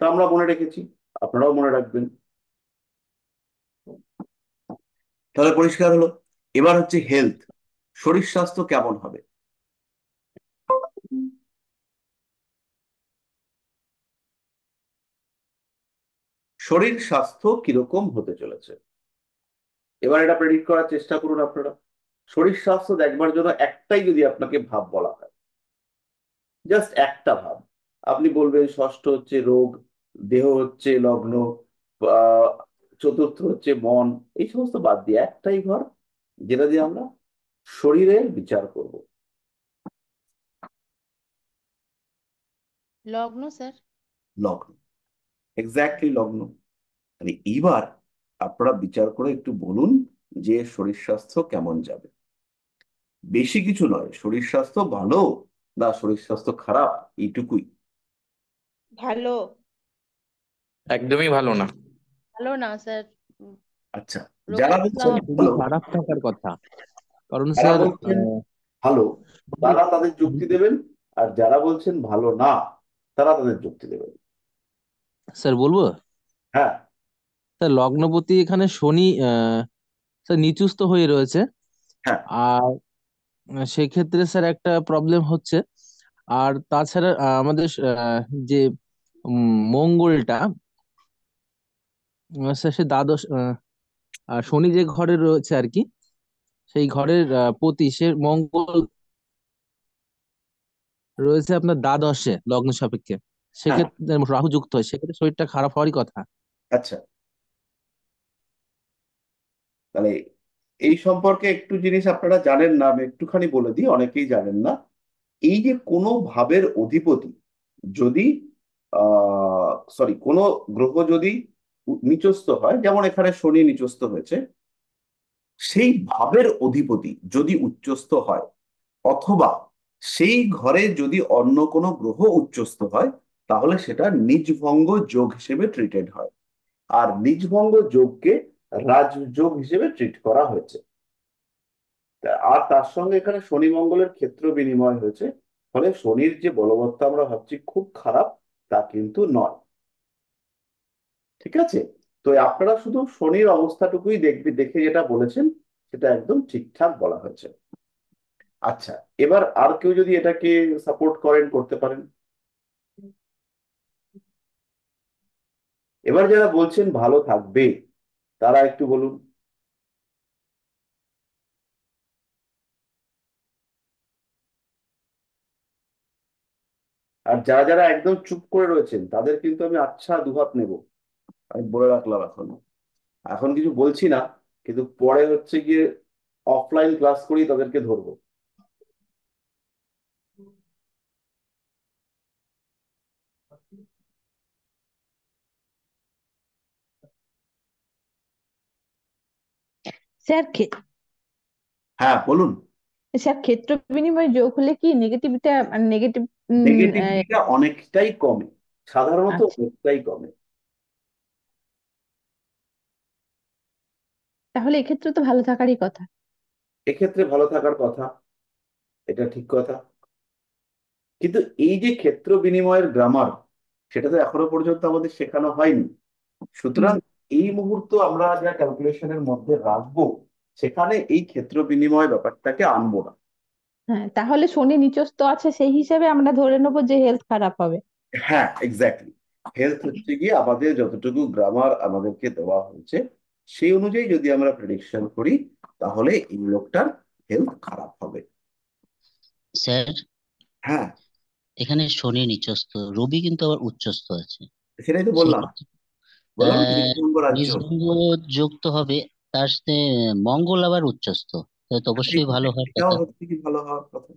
তা আমরা মনে রেখেছি, আপনারাও মনে রাখবেন। তাহলে পরিষ্কার হলো। এবার হচ্ছে হেলথ, শরীর স্বাস্থ্য কেমন হবে? শরীর স্বাস্থ্য কিরকম হতে চলেছে এবার এটা প্রেডিক্ট করার চেষ্টা করুন আপনারা। শরীর স্বাস্থ্য দেখবার জন্য একটাই যদি আপনাকে ভাব বলা হয়, জাস্ট একটা ভাব, আপনি বলবেন ষষ্ঠ হচ্ছে রোগ, দেহ হচ্ছে লগ্ন, আহ, চতুর্থ হচ্ছে মন, এই সমস্ত বাদ দিয়ে একটাই ঘর যেটা দিয়ে আমরা শরীরের বিচার করব। লগ্ন স্যার। লগ্ন, এক্স্যাক্টলি লগ্ন। মানে এইবার আপনারা বিচার করে একটু বলুন যে শরীর স্বাস্থ্য কেমন যাবে। বেশি কিছু নয়, শরীর স্বাস্থ্য ভালো না শরীর স্বাস্থ্য খারাপ, এইটুকুই। ভালো। একদমই ভালো না। ভালো না স্যার। আচ্ছা, রোগ যারা সামলাও। বলছেন খুবই ভালো, খারাপ থাকার কথা, কারণ যারা স্যার বলছেন ভালো তারা তাদের যুক্তি দেবেন, আর যারা বলছেন ভালো না তারা তাদের যুক্তি দেবেন। স্যার বলবো, হ্যাঁ। স্যার লগ্নপতি এখানে শনি স্যার নিচুস্থ হয়ে রয়েছে। হ্যাঁ। আর সেক্ষেত্রে স্যার একটা প্রবলেম হচ্ছে। আর তাছাড়া আমাদের যে মঙ্গলটা স্যার সে দ্বাদশ শনি যে ঘরে রয়েছে আর কি, সেই ঘরের পতি সে মঙ্গল রয়েছে আপনার দ্বাদশে লগ্ন সাপেক্ষে। হ্যাঁ, সেক্ষেত্রে রাহু যুক্ত হয়, সেক্ষেত্রে শরীরটা খারাপ হওয়ারই কথা। আচ্ছা, তাহলে এই সম্পর্কে একটু জিনিস আপনারা জানেন না, আমি একটুখানি বলে দিই, অনেকেই জানেন না। এই যে কোনো ভাবের অধিপতি যদি কোনো গ্রহ যদি নিচস্থ হয়, যেমন এখানে শনি নিচস্থ হয়েছে, সেই ভাবের অধিপতি যদি উচ্চস্থ হয়, অথবা সেই ঘরে যদি অন্য কোনো গ্রহ উচ্চস্থ হয়, তাহলে সেটা নিজভঙ্গ যোগ হিসেবে ট্রিটেড হয়। আর নিজভঙ্গ যোগকে রাজযোগ হিসেবে ট্রিট করা হয়েছে। আর তার সঙ্গে এখানে শনি মঙ্গলের ক্ষেত্র বিনিময় হয়েছে, ফলে শনির যে বলবত্তা আমরা ভাবছি খুব খারাপ, তা কিন্তু নয়। ঠিক আছে, তো আপনারা শুধু শনির অবস্থাটুকুই দেখে যেটা বলেছেন সেটা একদম ঠিকঠাক বলা হয়েছে। আচ্ছা, এবার আর কেউ যদি এটাকে সাপোর্ট করেন, করতে পারেন। এবার যারা বলছেন ভালো থাকবে, তারা একটু বলুন। আর যারা যারা একদম চুপ করে রয়েছেন, তাদের কিন্তু আমি আচ্ছা দুহাত নেব, আমি বলে রাখলাম। এখন এখন কিছু বলছি না, কিন্তু পরে হচ্ছে গিয়ে অফলাইন ক্লাস করি তাদেরকে ধরবো। স্যার হ্যাঁ, বলুন। স্যার ক্ষেত্র বিনিময় যোগ হলে কি নেগেটিভিটা নেগেটিভ? নেগেটিভিটিটা অনেকটাই কমে, সাধারণত আচ্ছা, অনেকটাই কমে। তাহলে এক্ষেত্রে তো ভালো থাকারই কথা। এক্ষেত্রে ভালো থাকার কথা, এটা ঠিক কথা। কিন্তু এই যে ক্ষেত্র বিনিময়ের গ্রামার, সেটা তো এখনো পর্যন্ত আমাদের শেখানো হয়নি। হুম। সুতরাং এই মুহূর্ত আমরা যা ক্যালকুলেশনের মধ্যে রাখবো, সেখানে এই ক্ষেত্র বিনিময় ব্যাপারটাকে আনবো না। হ্যাঁ, তাহলে শনি নিচস্থ আছে সেই হিসেবে আমরা ধরে নেবো যে হেলথ খারাপ হবে। হ্যাঁ, এক্স্যাক্টলি। হেলথ হচ্ছে গিয়ে আমাদের যতটুকু গ্রামার আমাদেরকে দেওয়া হয়েছে, সেই অনুযায়ী যদি আমরা প্রেডিকশন করি, তাহলে এই লোকটার হেলথ খারাপ হবে। স্যার হ্যাঁ, এখানে শনি নিচস্থ, রবি কিন্তু আবার উচ্চস্থ আছে। সেটাই তো বললাম, সেক্ষেত্রে বললাম না, আহ নিজভঙ্গ রাজ্য। নিজভঙ্গ যুক্ত হবে, তার সাথে মঙ্গল আবার উচ্চস্থ, তাহলে তো অবশ্যই ভালো হওয়ার এটাও কথা। হচ্ছে কি ভালো হওয়ার কথা।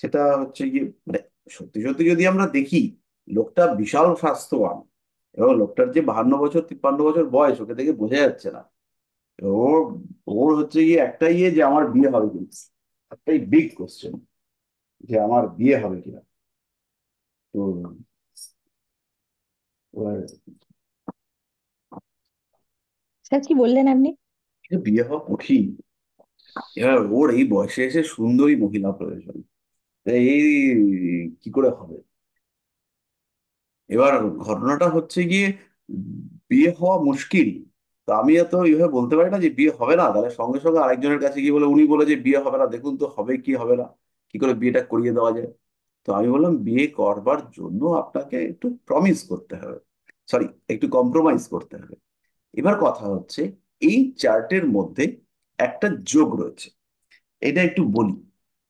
সেটা হচ্ছে গিয়ে মানে সত্যি সত্যি যদি আমরা দেখি, লোকটা বিশাল স্বাস্থ্যবান, এবং লোকটার যে 52 বছর 53 বছর বয়স, ওকে দেখে বোঝা যাচ্ছে না। ওর ওর হচ্ছে গিয়ে একটাই যে আমার বিয়ে হবে কিনা, একটাই বিগ কোশ্চেন, যে আমার বিয়ে হবে কিনা। তো এবার স্যার কি বললেন আপনি? বিয়ে হওয়া কঠিন। এবার ওর এই বয়সে এসে সুন্দরী মহিলা প্রয়োজন, তা এই কি করে হবে? এবার ঘটনাটা হচ্ছে গিয়ে বিয়ে হওয়া মুশকিল। তো আমি এত এইভাবে বলতে পারি না যে বিয়ে হবে না, তাহলে সঙ্গে সঙ্গে আরেকজনের কাছে গিয়ে বলে, উনি বলে যে বিয়ে হবে না, দেখুন তো হবে কি হবে না, কি করে বিয়েটা করিয়ে দেওয়া যায়। তো আমি বললাম, বিয়ে করবার জন্য আপনাকে একটু প্রমিস করতে হবে, সরি, একটু কম্প্রোমাইজ করতে হবে। এবার কথা হচ্ছে, এই চার্টের মধ্যে একটা যোগ রয়েছে, এটা একটু বলি।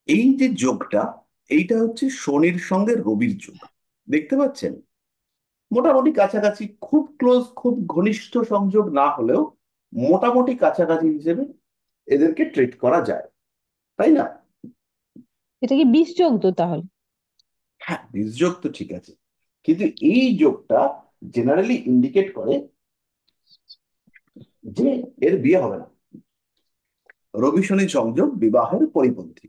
এই যে যোগটা, এইটা হচ্ছে শনির সঙ্গে রবির যোগ, দেখতে পাচ্ছেন? মোটামুটি কাছাকাছি, খুব ক্লোজ, খুব ঘনিষ্ঠ সংযোগ না হলেও মোটামুটি কাছাকাছি হিসেবে এদেরকে ট্রিট করা যায়, তাই না? এটা কি বিষ যোগ তো তাহলে? হ্যাঁ, বীজযোগ তো ঠিক আছে, কিন্তু এই যোগটা জেনারেলি ইন্ডিকেট করে যে এর বিয়ে হবে না। রবি শনি সংযোগ বিবাহের পরিপন্থী।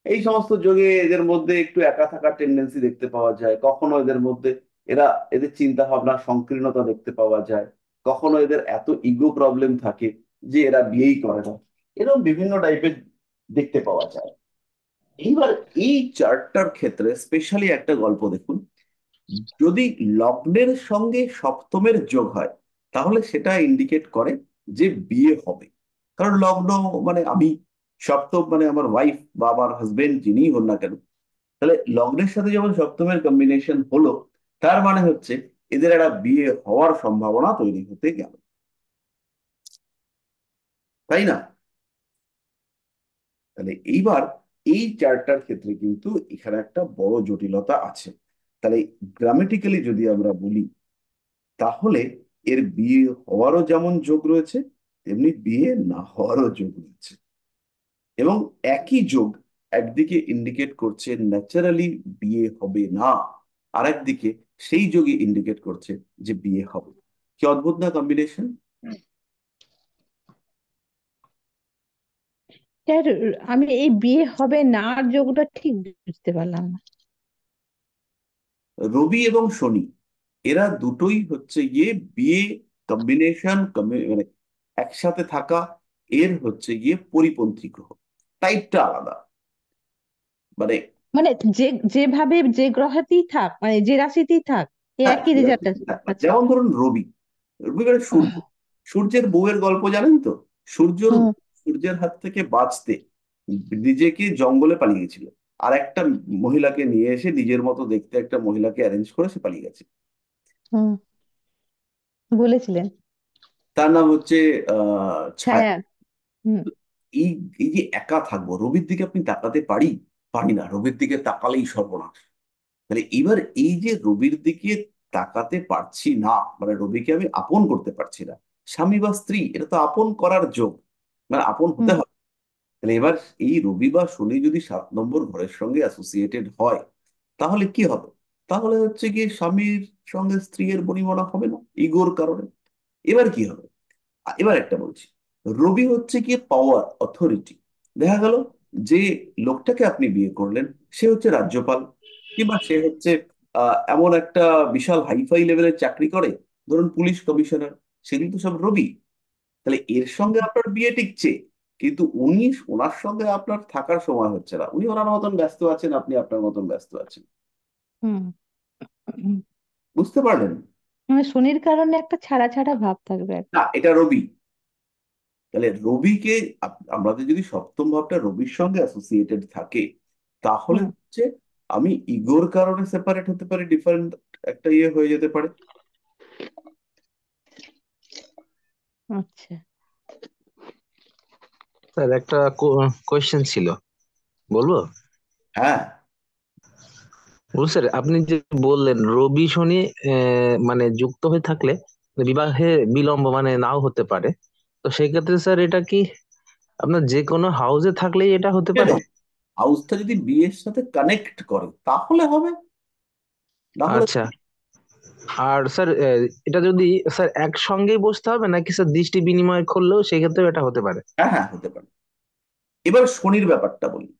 এই সমস্ত যোগে এদের মধ্যে একটু একা থাকার টেন্ডেন্সি দেখতে পাওয়া যায়, কখনো এদের মধ্যে এদের চিন্তা ভাবনা সংকীর্ণতা দেখতে পাওয়া যায়, কখনো এদের এত ইগো প্রবলেম থাকে যে এরা বিয়েই করে না, এরকম বিভিন্ন টাইপের দেখতে পাওয়া যায়। এইবার এই চার্টটার ক্ষেত্রে স্পেশালি একটা গল্প দেখুন। যদি লগ্নের সঙ্গে সপ্তমের যোগ হয়, তাহলে সেটা ইন্ডিকেট করে যে বিয়ে হবে। কারণ লগ্ন মানে আমি, সপ্তম মানে আমার ওয়াইফ বা আমার হাজবেন্ড যিনিই হন না কেন, তাহলে লগ্নের সাথে যখন সপ্তমের কম্বিনেশন হলো, তার মানে হচ্ছে এদের একটা বিয়ে হওয়ার সম্ভাবনা তৈরি হতে গেল, তাই না? তাহলে এইবার এই চারটার ক্ষেত্রে কিন্তু এখানে একটা বড় জটিলতা আছে। তাহলে গ্রামেটিক্যালি যদি আমরা বলি, তাহলে এর বিয়ে হওয়ারও যেমন যোগ রয়েছে, তেমনি বিয়ে না হওয়ারও যোগ রয়েছে। এবং একই যোগ একদিকে ইন্ডিকেট করছে ন্যাচারালি বিয়ে হবে না, আর একদিকে সেই যোগই ইন্ডিকেট করছে যে বিয়ে হবে। কি অদ্ভুত না কম্বিনেশন! স্যার, আমি এই বিয়ে হবে না আর যোগটা ঠিক বুঝতে পারলাম না। রবি এবং শনি এরা দুটোই হচ্ছে গিয়ে বিয়ে কম্বিনেশন, মানে একসাথে থাকা, এর হচ্ছে গিয়ে পরিপন্থী গ্রহ, টাইপটা আলাদা। মানে মানে যে যেভাবে যে গ্রহতেই থাক, মানে যে রাশিতেই থাক, এই হ্যাঁ, একই রেজাল্ট আছে। আচ্ছা। যেমন ধরুন রবি, রবি মানে সূর্য, সূর্যের বউয়ের গল্প জানেন তো? সূর্যর হুম সূর্যের হাত থেকে বাঁচতে নিজেকে জঙ্গলে পালিয়ে গেছিল, আর একটা মহিলাকে নিয়ে এসে নিজের মতো দেখতে একটা মহিলাকে অ্যারেঞ্জ করে সে পালিয়ে গেছে। হুম বলেছিলেন। তার নাম হচ্ছে ছায়া। ছায়া। হুম এই এই যে একা থাকবো, রবির দিকে আপনি তাকাতে পারি? পারি না, রবির দিকে তাকালেই সর্বনাশ। তাহলে এবার এই যে রবির দিকে তাকাতে পারছি না, মানে রবিকে আমি আপন করতে পারছি না, স্বামী বা স্ত্রী এটা তো আপন করার যোগ, মানে আপন হতে হুম হবে। তাহলে এবার এই রবি বা শনি যদি 7 নম্বর ঘরের সঙ্গে অ্যাসোসিয়েটেড হয়, তাহলে কি হবে? তাহলে হচ্ছে কি স্বামীর সঙ্গে স্ত্রীর বনিবনা হবে না, ইগোর কারণে। এবার কি হবে? এবার একটা বলছি, রবি হচ্ছে কি পাওয়ার, অথরিটি। দেখা গেল যে লোকটাকে আপনি বিয়ে করলেন, সে হচ্ছে রাজ্যপাল, কিংবা সে হচ্ছে এমন একটা বিশাল হাইফাই লেভেলের চাকরি করে, ধরুন পুলিশ কমিশনার, সেগুলো তো সব রবি। তাহলে এর সঙ্গে আপনার বিয়ে টিকছে, কিন্তু উনি, ওনার সঙ্গে আপনার থাকার সময় হচ্ছে না, উনি ওনার মতন ব্যস্ত আছেন, আপনি আপনার মতন ব্যস্ত আছেন। হুম হুম। বুঝতে পারলেন? মানে শনির কারণে একটা ছাড়া ছাড়া ভাব থাকবে আর কি। না, এটা রবি। তাহলে রবিকে আমাদের যদি সপ্তম ভাবটা রবির সঙ্গে অ্যাসোসিয়েটেড থাকে, তাহলে হুম হচ্ছে আমি ইগোর কারণে সেপারেট হতে পারি, ডিফারেন্ট একটা ইয়ে হয়ে যেতে পারে। আচ্ছা। স্যার একটা কোয়েশ্চেন ছিল, বলবো? হ্যাঁ, স্যার আপনি যে বললেন রবি শনি মানে যুক্ত হয়ে থাকলে বিবাহে বিলম্ব মানে নাও হতে পারে, তো সেই ক্ষেত্রে স্যার এটা কি আপনার যে কোনো হাউসে থাকলেই এটা হতে কেন? পারে? হাউসটা যদি বিয়ের সাথে কানেক্ট করে তাহলে হবে, না হলে। আচ্ছা। আর স্যার এটা যদি স্যার একসঙ্গেই বসতে হবে নাকি স্যার দৃষ্টি বিনিময় করলেও সেই ক্ষেত্রেও এটা হতে পারে? হ্যাঁ হ্যাঁ, হতে পারে। এবার শনির ব্যাপারটা বলি।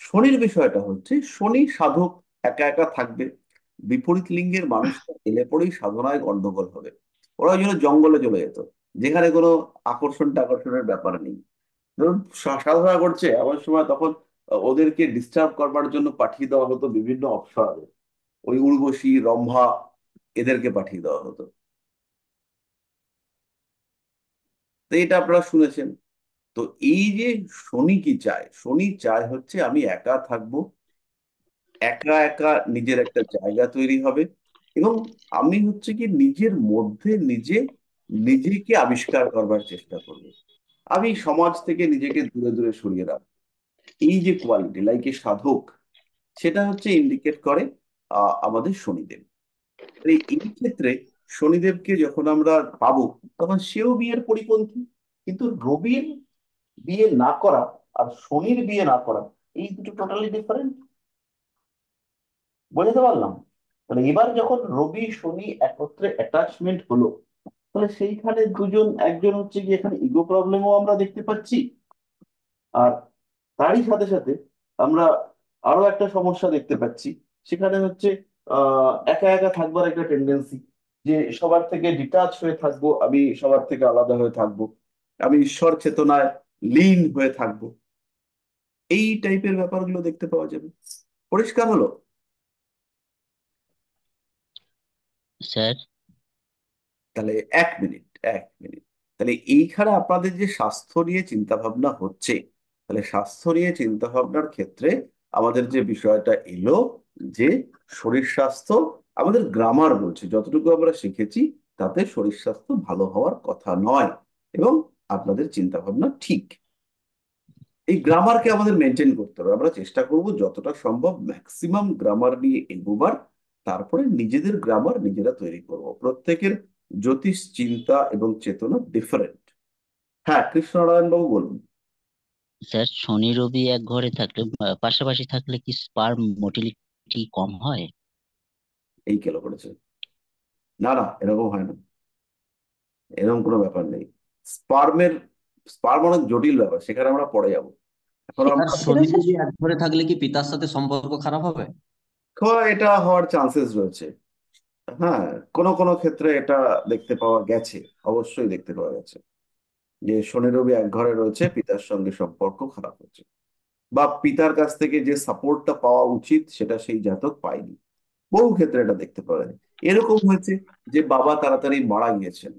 শনির বিষয়টা হচ্ছে শনি সাধক, একা একা থাকবে, বিপরীত লিঙ্গের মানুষটা এলে পরেই সাধনায় গন্ডগোল হবে। ওরা ওই জন্য জঙ্গলে চলে যেত, যেখানে কোনো আকর্ষণের ব্যাপার নেই। ধরুন সাধনা করছে এমন সময়, তখন ওদেরকে ডিস্টার্ব করবার জন্য পাঠিয়ে দেওয়া হতো বিভিন্ন অপ্সরাদের, ওই উর্বশী, রম্ভা, এদেরকে পাঠিয়ে দেওয়া হতো। তো এটা আপনারা শুনেছেন। তো এই যে শনি কি চায়, শনি চায় হচ্ছে আমি একা থাকবো, একা একা নিজের একটা জায়গা তৈরি হবে, এবং আমি হচ্ছে কি নিজের মধ্যে নিজেকে আবিষ্কার করবার চেষ্টা করব। আমি সমাজ থেকে নিজেকে দূরে দূরে সরিয়ে রাখবো। এই যে কোয়ালিটি, লাইক এ সাধক, সেটা হচ্ছে ইন্ডিকেট করে আমাদের শনিদেব। তাই এই ক্ষেত্রে শনিদেবকে যখন আমরা পাবো, তখন সেও বিয়ের পরিপন্থী। কিন্তু রবির বিয়ে না করা আর শনির বিয়ে না করা, এই দুটো টোটালি ডিফারেন্ট। বোঝাতে পারলাম? তাহলে এবার যখন রবি শনি একত্রে অ্যাটাচমেন্ট হলো, তাহলে সেইখানে দুজন, একজন হচ্ছে কি এখানে ইগো প্রবলেমও আমরা দেখতে পাচ্ছি, আর তারই সাথে সাথে আমরা আরো একটা সমস্যা দেখতে পাচ্ছি। সেখানে হচ্ছে একা একা থাকবার একটা টেন্ডেন্সি, যে সবার থেকে ডিটাচ হয়ে থাকবো, আমি সবার থেকে আলাদা হয়ে থাকবো, আমি ঈশ্বর চেতনায় লীন হয়ে থাকবো। এই টাইপের ব্যাপারগুলো দেখতে পাওয়া যাবে। পরিষ্কার হলো? স্যার। তাহলে 1 মিনিট, 1 মিনিট। তাহলে এইখানে আপনাদের যে স্বাস্থ্য নিয়ে চিন্তা ভাবনা হচ্ছে, তাহলে স্বাস্থ্য নিয়ে চিন্তা ভাবনার ক্ষেত্রে আমাদের যে বিষয়টা এলো যে শরীর স্বাস্থ্য, আমাদের গ্রামার বলছে যতটুকু আমরা শিখেছি তাতে শরীর স্বাস্থ্য ভালো হওয়ার কথা নয়, এবং আপনাদের চিন্তা ভাবনা ঠিক। এই গ্রামারকে আমাদের মেনটেন করতে হবে, আমরা চেষ্টা করব যতটা সম্ভব ম্যাক্সিমাম গ্রামার নিয়ে এগোবার, তারপরে নিজেদের গ্রামার নিজেরা তৈরি করব। প্রত্যেকের জ্যোতিষ চিন্তা এবং চেতনা ডিফারেন্ট। হ্যাঁ, কৃষ্ণনারায়ণ বাবু বলুন। স্যার, শনি রবি এক ঘরে থাকলে পাশাপাশি থাকলে কি স্পার্ম মোটিলিটি কম হয়? এই কেন করেছে? না না, এরকম হয় না, এরকম কোনো ব্যাপার নেই। স্পার্মের স্পার্ম অনেক জটিল ব্যাপার, সেখানে আমরা পরে যাবো। এখন স্যার, আমরা শনি যদি এক ঘরে থাকলে কি পিতার সাথে সম্পর্ক খারাপ হবে? এটা হওয়ার চান্সেস রয়েছে। হ্যাঁ, কোনো কোনো ক্ষেত্রে এটা দেখতে পাওয়া গেছে, অবশ্যই দেখতে পাওয়া গেছে যে শনি রবি এক ঘরে রয়েছে, পিতার সঙ্গে সম্পর্ক খারাপ হচ্ছে, বা পিতার কাছ থেকে যে সাপোর্টটা পাওয়া উচিত সেটা সেই জাতক পায়নি। বহু ক্ষেত্রে এটা দেখতে পাওয়া যায়। এরকম হয়েছে যে বাবা তাড়াতাড়ি মারা গিয়েছেন,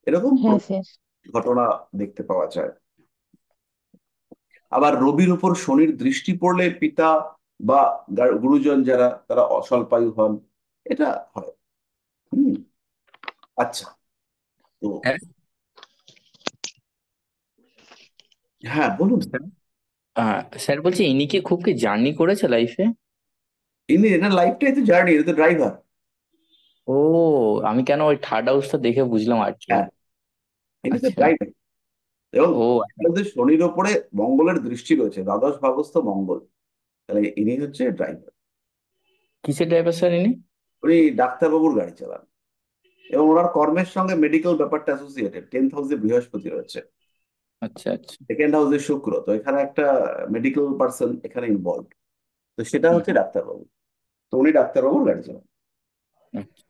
এরকম হ্যাঁ স্যার। ঘটনা দেখতে পাওয়া যায়। আবার রবির উপর শনির দৃষ্টি পড়লে পিতা বা গুরুজন যারা তারা অস্বল্পায়ু হন, এটা হয়। হুম। আচ্ছা, তো হ্যাঁ হ্যাঁ বলুন। স্যার বলছি, ইনি কি খুব কি জার্নি করেছে লাইফে? এটা লাইফটাই তো জার্নি, এটা তো ড্রাইভার। ও, আমি কেন ওই থার্ড হাউসটা দেখে বুঝলাম আর কি। হ্যাঁ, ইনি তো আচ্ছা। ড্রাইভার। এবং ও আমাদের শনির ওপরে মঙ্গলের দৃষ্টি রয়েছে, দ্বাদশ ভাবস্থ মঙ্গল, তাহলে ইনি হচ্ছে ড্রাইভার। কিসের ড্রাইভার স্যার ইনি? উনি ডাক্তারবাবুর গাড়ি চালান, এবং ওনার কর্মের সঙ্গে মেডিকেল ব্যাপারটা অ্যাসোসিয়েটেড। 10th হাউসে বৃহস্পতি রয়েছে, আচ্ছা আচ্ছা। সেকেন্ড হাউসে শুক্র, তো এখানে একটা মেডিকেল পার্সন এখানে ইনভলভ, তো সেটা হুম, হচ্ছে ডাক্তারবাবু। তো উনি ডাক্তারবাবুর গাড়ি চালান। আচ্ছা।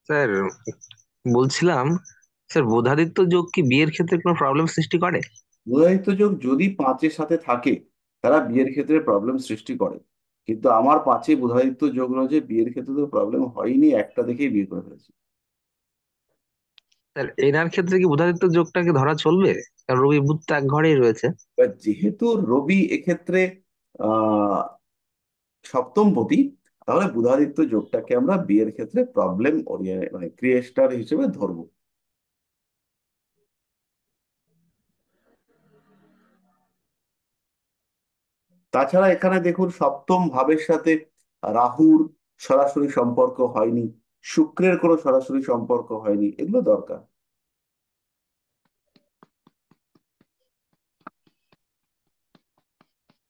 স্যার, বলছিলাম, স্যার বোধাদিত্য যোগ কি বিয়ের ক্ষেত্রে কোনো প্রবলেম সৃষ্টি করে? বিবাহিত যোগ যদি 5-এর সাথে থাকে তারা বিয়ের ক্ষেত্রে প্রবলেম সৃষ্টি করে, কিন্তু আমার 5-এ বুধাদিত্য যোগ রয়েছে, বিয়ের ক্ষেত্রে তো প্রবলেম হয়নি, একটা দেখেই বিয়ে করে ফেলেছি। স্যার এনার ক্ষেত্রে কি বোধাদিত্য যোগটাকে ধরা চলবে? কারণ রবি বুধ তো এক ঘরেই রয়েছে। এবার যেহেতু রবি এক্ষেত্রে আহ সপ্তমপতি, তাহলে বুধাদিত্য যোগটাকে আমরা বিয়ের ক্ষেত্রে প্রবলেম মানে ক্রিয়েস্টার হিসেবে ধরবো। তাছাড়া এখানে দেখুন সপ্তম ভাবের সাথে রাহুর সরাসরি সম্পর্ক হয়নি, শুক্রের কোনো সরাসরি সম্পর্ক হয়নি, এগুলো দরকার।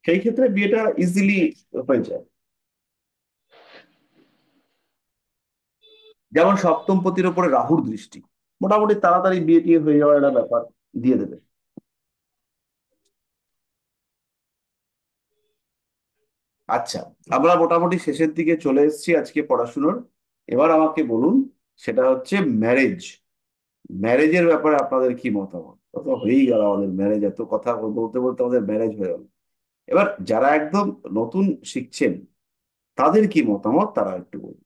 সেই ক্ষেত্রে বিয়েটা ইজিলি হয়ে যায়। যেমন সপ্তমপতির উপরে রাহুর দৃষ্টি, মোটামুটি তাড়াতাড়ি বিয়ে টিয়ে হয়ে যাওয়ার একটা ব্যাপার দিয়ে দেবে। আচ্ছা, আমরা মোটামুটি শেষের দিকে চলে এসেছি আজকে পড়াশুনোর। এবার আমাকে বলুন, সেটা হচ্ছে ম্যারেজ। ম্যারেজের ব্যাপারে আপনাদের কি মতামত? তো হয়েই গেল আমাদের ম্যারেজ, এত কথা বলতে বলতে আমাদের ম্যারেজ হয়ে গেল। এবার যারা একদম নতুন শিখছেন তাদের কি মতামত তারা একটু বলুন।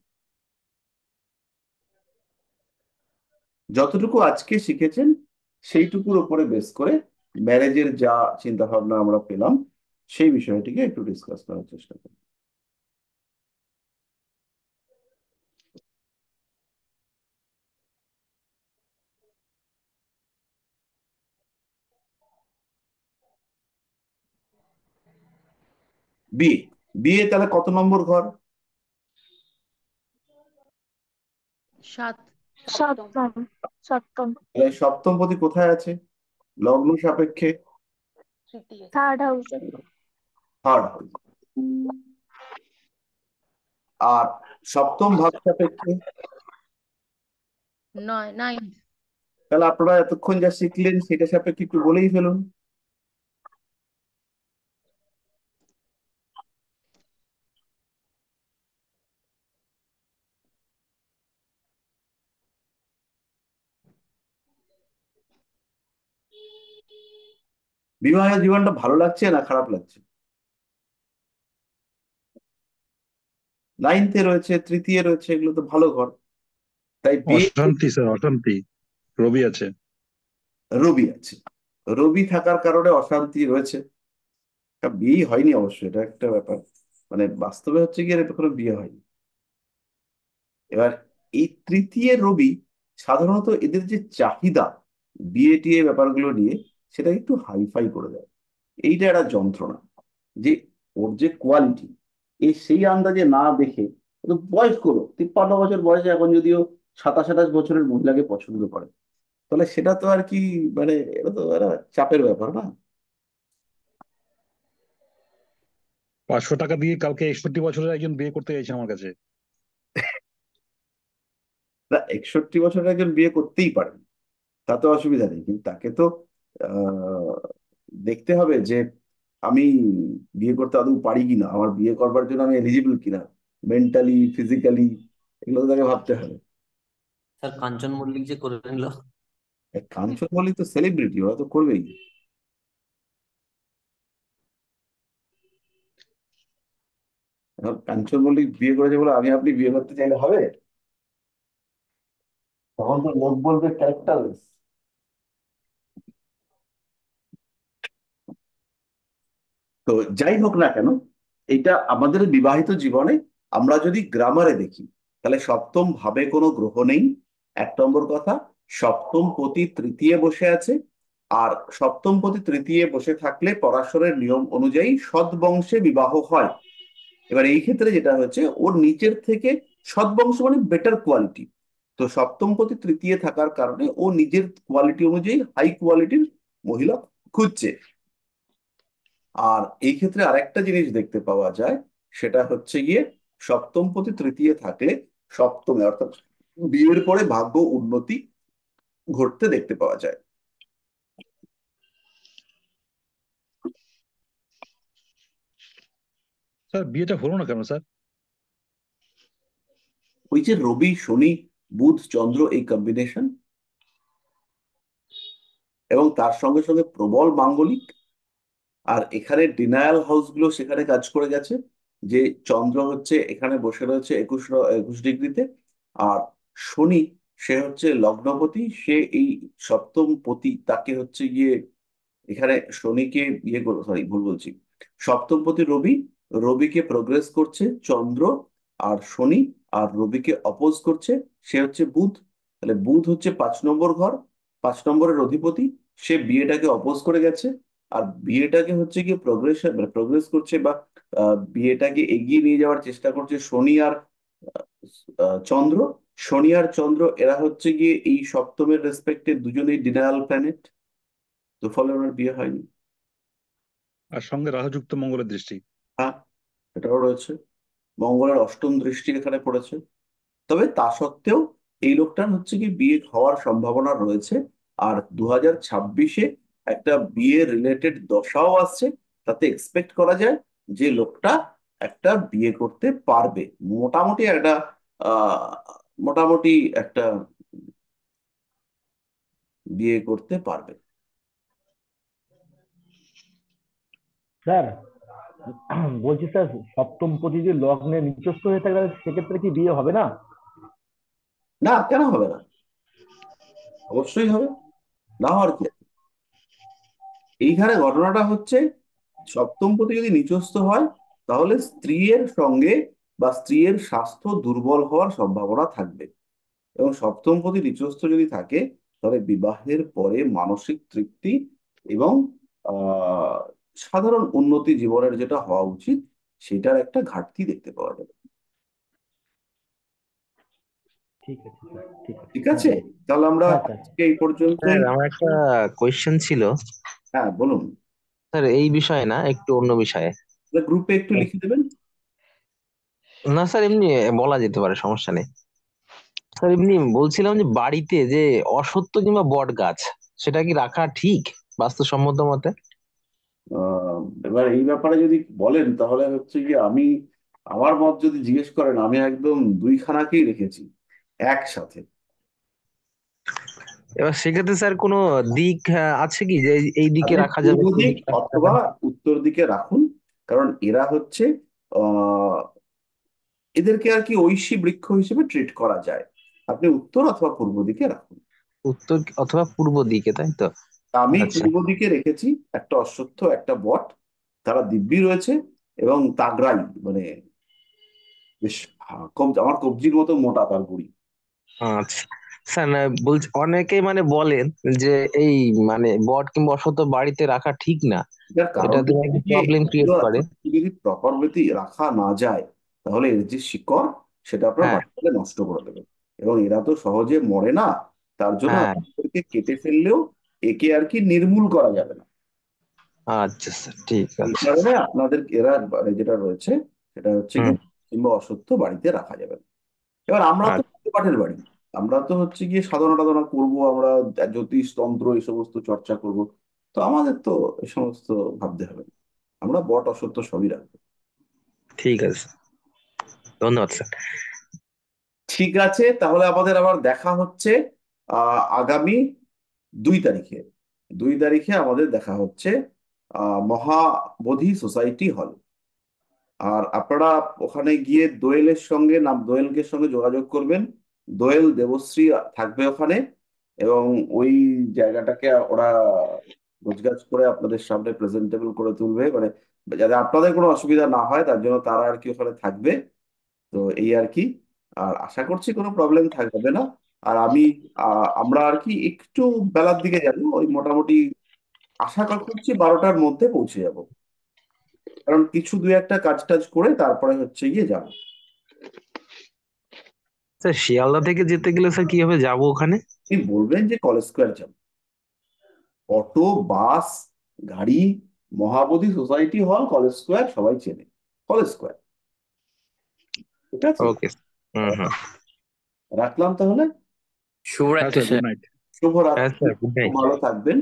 যতটুকু আজকে শিখেছেন সেইটুকুর উপরে বেস করে ম্যারেজের যা চিন্তা ভাবনা আমরা পেলাম সেই বিষয়টিকে একটু ডিসকাস করার চেষ্টা করি। বিয়ে, বিয়ে তাহলে কত নম্বর ঘর? 7, সপ্তম। সপ্তম। সপ্তম। তাহলে সপ্তমপতি কোথায় আছে লগ্ন সাপেক্ষে? তৃতীয়। থার্ড হাউসে। Third house. আর সপ্তম ভাব সাপেক্ষে? 9। তাহলে আপনারা এতক্ষণ যা শিখলেন সেটা সাপেক্ষে একটু বলেই ফেলুন। বিবাহ জীবনটা ভালো লাগছে না খারাপ লাগছে? 9th-এ রয়েছে, তৃতীয় রয়েছে, এগুলো তো ভালো ঘর, তাই বিয়ে। অশান্তি স্যার, অশান্তি। রবি আছে। রবি আছে। রবি থাকার কারণে অশান্তি রয়েছে। বিয়ে হয়নি অবশ্যই, এটা একটা ব্যাপার, মানে বাস্তবে হচ্ছে গিয়ে এটা কোনো বিয়ে হয়নি। এবার এই তৃতীয় রবি সাধারণত এদের যে চাহিদা বিয়ে টিয়ে ব্যাপারগুলো নিয়ে, সেটা একটু হাইফাই করে দেয়। এইটা একটা যন্ত্রণা, যে ওর যে কোয়ালিটি এই সেই আন্দাজে না দেখে, ও তো বয়স করো 53 বছর বয়সে এখন যদিও 27-28 বছরের মহিলাকে পছন্দ করে, তাহলে সেটা তো আর কি, মানে এটা তো একটা চাপের ব্যাপার না। 500 টাকা দিয়ে কালকে 61 বছরের একজন বিয়ে করতে চাইছে আমার কাছে। না, 61 বছরের একজন বিয়ে করতেই পারে, তাতে অসুবিধা নেই, কিন্তু তাকে তো আহ, দেখতে হবে যে আমি বিয়ে করতে আদৌ পারি কিনা, আমার বিয়ে করবার জন্য আমি এলিজিবল কিনা, মেন্টালি ফিজিক্যালি, এগুলো তো তাকে ভাবতে হবে। স্যার কাঞ্চন মল্লিক যে করে নিল। কাঞ্চন বলি তো সেলিব্রিটি, ওরা তো করবেই। এখন কাঞ্চন মল্লিক বিয়ে করেছে বলে আমি আপনি বিয়ে করতে চাইলে হবে? তখন তো লোক বলবে ক্যারেক্টারলেস। তো যাই হোক না কেন, এটা আমাদের বিবাহিত জীবনে আমরা যদি গ্রামারে দেখি, তাহলে সপ্তম ভাবে কোনো গ্রহ নেই, 1 নম্বর কথা। সপ্তম পতি তৃতীয় বসে আছে, আর সপ্তম পতি তৃতীয় বসে থাকলে পরাশরের নিয়ম অনুযায়ী সদ্বংশে বিবাহ হয়। এবার এই ক্ষেত্রে যেটা হচ্ছে, ওর নিচের থেকে সদ্বংশ মানে বেটার কোয়ালিটি, তো সপ্তম পতি তৃতীয় থাকার কারণে ও নিজের কোয়ালিটি অনুযায়ী হাই কোয়ালিটির মহিলা খুঁজছে। আর এই ক্ষেত্রে আরেকটা জিনিস দেখতে পাওয়া যায়, সেটা হচ্ছে গিয়ে সপ্তম পতি তৃতীয় থাকলে সপ্তমে অর্থাৎ বিয়ের পরে ভাগ্য উন্নতি ঘটতে দেখতে পাওয়া যায়। স্যার বিয়েটা হলো না কেন স্যার? ওই যে রবি শনি বুধ চন্দ্র এই কম্বিনেশন, এবং তার সঙ্গে সঙ্গে প্রবল মাঙ্গলিক, আর এখানে ডিনায়াল হাউস গুলো সেখানে কাজ করে গেছে, যে চন্দ্র হচ্ছে এখানে বসে রয়েছে 21 ডিগ্রিতে, আর শনি সে হচ্ছে লগ্নপতি, সে এই সপ্তম পতি তাকে হচ্ছে গিয়ে এখানে শনিকে ইয়ে করো, সরি ভুল বলছি, সপ্তমপতি রবি, রবিকে প্রোগ্রেস করছে চন্দ্র, আর শনি আর রবিকে অপোজ করছে সে হচ্ছে বুধ। তাহলে বুধ হচ্ছে 5 নম্বর ঘর, 5 নম্বরের অধিপতি, সে বিয়েটাকে অপোজ করে গেছে, আর বিয়েটাকে হচ্ছে গিয়ে প্রোগ্রেশন মানে প্রোগ্রেস করছে বা বিয়েটাকে এগিয়ে নিয়ে যাওয়ার চেষ্টা করছে শনি আর চন্দ্র। শনি আর চন্দ্র এরা হচ্ছে গিয়ে এই সপ্তমের রেসপেক্টে দুজনেই ডিনায়াল প্ল্যানেট, তো ফলে ওনার বিয়ে হয়নি। আর সঙ্গে রাহুযুক্ত মঙ্গলের দৃষ্টি। হ্যাঁ, এটাও রয়েছে, মঙ্গলের অষ্টম দৃষ্টি এখানে পড়েছে। তবে তা সত্ত্বেও এই লোকটার হচ্ছে কি বিয়ে হওয়ার সম্ভাবনা রয়েছে। আর 2026-এ একটা বিয়ে রিলেটেড দশাও আসছে, তাতে এক্সপেক্ট করা যায় যে লোকটা একটা বিয়ে করতে পারবে, মোটামুটি একটা আহ মোটামুটি একটা বিয়ে করতে পারবে। স্যার বলছি স্যার, সপ্তম পতি যদি লগ্নে নিচস্থ হয়ে থাকে তাহলে সেক্ষেত্রে কি বিয়ে হবে না? না, কেন হবে না? অবশ্যই হবে, না হওয়ার কি আছে? এইখানে ঘটনাটা হচ্ছে, সপ্তম পতি যদি নিচস্থ হয়, তাহলে স্ত্রীর সঙ্গে বা স্ত্রীর স্বাস্থ্য দুর্বল হওয়ার সম্ভাবনা থাকবে, এবং সপ্তম পতি নিচস্থ যদি থাকে, তাহলে বিবাহের পরে মানসিক তৃপ্তি এবং আহ সাধারণ উন্নতি জীবনের যেটা হওয়া উচিত, সেটার একটা ঘাটতি দেখতে পাওয়া যাবে। ঠিক আছে স্যার, ঠিক আছে, ঠিক হ্যাঁ আছে, তাহলে আমরা হ্যাঁ স্যার। আজকে এই পর্যন্তই। স্যার আমার একটা কোয়েশ্চেন ছিল। হ্যাঁ, বলুন। স্যার এই বিষয়ে না, একটু অন্য বিষয়ে। গ্রুপে একটু লিখে দেবেন। না স্যার, এমনি বলা যেতে পারে, সমস্যা নেই। স্যার এমনি বলছিলাম যে বাড়িতে যে অশ্বত্থ কিংবা বট গাছ, সেটা কি রাখা ঠিক বাস্তুসম্মত মতে? আহ, এবার এই ব্যাপারে যদি বলেন, তাহলে হচ্ছে কি, আমি আমার মত যদি জিজ্ঞেস করেন, আমি একদম দুইখানাকেই রেখেছি একসাথে। এবার সেক্ষেত্রে স্যার কোনো দিক আছে কি যে এই দিকে আপনি রাখা যাবে, পূর্ব সেই দিক দিকে রাখা যাবে অথবা না? উত্তর দিকে রাখুন, কারণ এরা হচ্ছে আহ এদেরকে আর কি ঐশী বৃক্ষ হিসেবে ট্রিট করা যায়। আপনি উত্তর অথবা পূর্ব দিকে রাখুন। উত্তর অথবা পূর্ব দিকে, তাই তো? আমি আচ্ছা পূর্ব দিকে রেখেছি একটা অশ্বত্থ, একটা বট, তারা দিব্যি রয়েছে এবং তাগড়াই, মানে বেশ আমার কবজির মতো মোটা তার গুড়ি। আচ্ছা স্যার, না বলছি অনেকেই মানে বলেন যে এই মানে বট কিংবা অশ্বত্থ বাড়িতে রাখা ঠিক না, এটার কারণ এটাতে হচ্ছে নাকি যে প্রবলেম ক্রিয়েট এগুলো করে। যদি প্রপার ওয়েতে রাখা না যায়, তাহলে এর যে শিকড় সেটা আপনার হ্যাঁ বাচ্চাকে নষ্ট করে দেবে। এবং এরা তো সহজে মরে না, তার জন্য হ্যাঁ। আপনাদেরকে কেটে ফেললেও একে আর কি নির্মূল করা যাবে না। আচ্ছা স্যার, ঠিক এই আছে। কারণে আপনাদের এরা মানে যেটা রয়েছে সেটা হচ্ছে কি হুম। কিংবা অসত্য বাড়িতে রাখা যাবে না। এবার আমরা তো আচ্ছা কাঠের বাড়ি, আমরা তো হচ্ছে গিয়ে সাধনা টাধনা করবো, আমরা জ্যোতিষ তন্ত্র এই সমস্ত চর্চা করব, তো আমাদের তো এই সমস্ত ভাবতে হবে না, আমরা বট অসত্য সবই রাখবো। ঠিক আছে, ধন্যবাদ স্যার। ঠিক আছে, তাহলে আমাদের আবার দেখা হচ্ছে আগামী 2 তারিখে। 2 তারিখে আমাদের দেখা হচ্ছে মহাবোধি সোসাইটি হল। আর আপনারা ওখানে গিয়ে দোয়েলকে সঙ্গে যোগাযোগ করবেন। দোয়েল দেবশ্রী থাকবে ওখানে, এবং ওই জায়গাটাকে ওরা গোছগাছ করে আপনাদের সামনে প্রেজেন্টেবল করে তুলবে, মানে যাতে আপনাদের কোনো অসুবিধা না হয় তার জন্য তারা আর কি ওখানে থাকবে। তো এই আর কি, আর আশা করছি কোনো প্রবলেম থাকবে না। আর আমরা আর কি একটু বেলার দিকে যাবো, ওই মোটামুটি আশা করছি 12টার মধ্যে পৌঁছে যাব, কারণ কিছু দু একটা কাজ টাজ করে তারপরে হচ্ছে গিয়ে যাবো। স্যার শিয়ালদা থেকে যেতে গেলে স্যার কিভাবে যাবো ওখানে? আপনি বলবেন যে কলেজ স্কোয়ার যাবো, অটো, বাস, গাড়ি, মহাবোধি সোসাইটি হল, কলেজ স্কোয়ার সবাই চেনে, কলেজ স্কোয়ার। ঠিক আছে, ওকে। হুম হুম। রাখলাম তাহলে। হ্যাঁ শুভরাত্রি স্যার, গুড স্যার। নাইট। শুভরাত্রি, হ্যাঁ স্যার, গুড খুব নাইট। ভালো থাকবেন।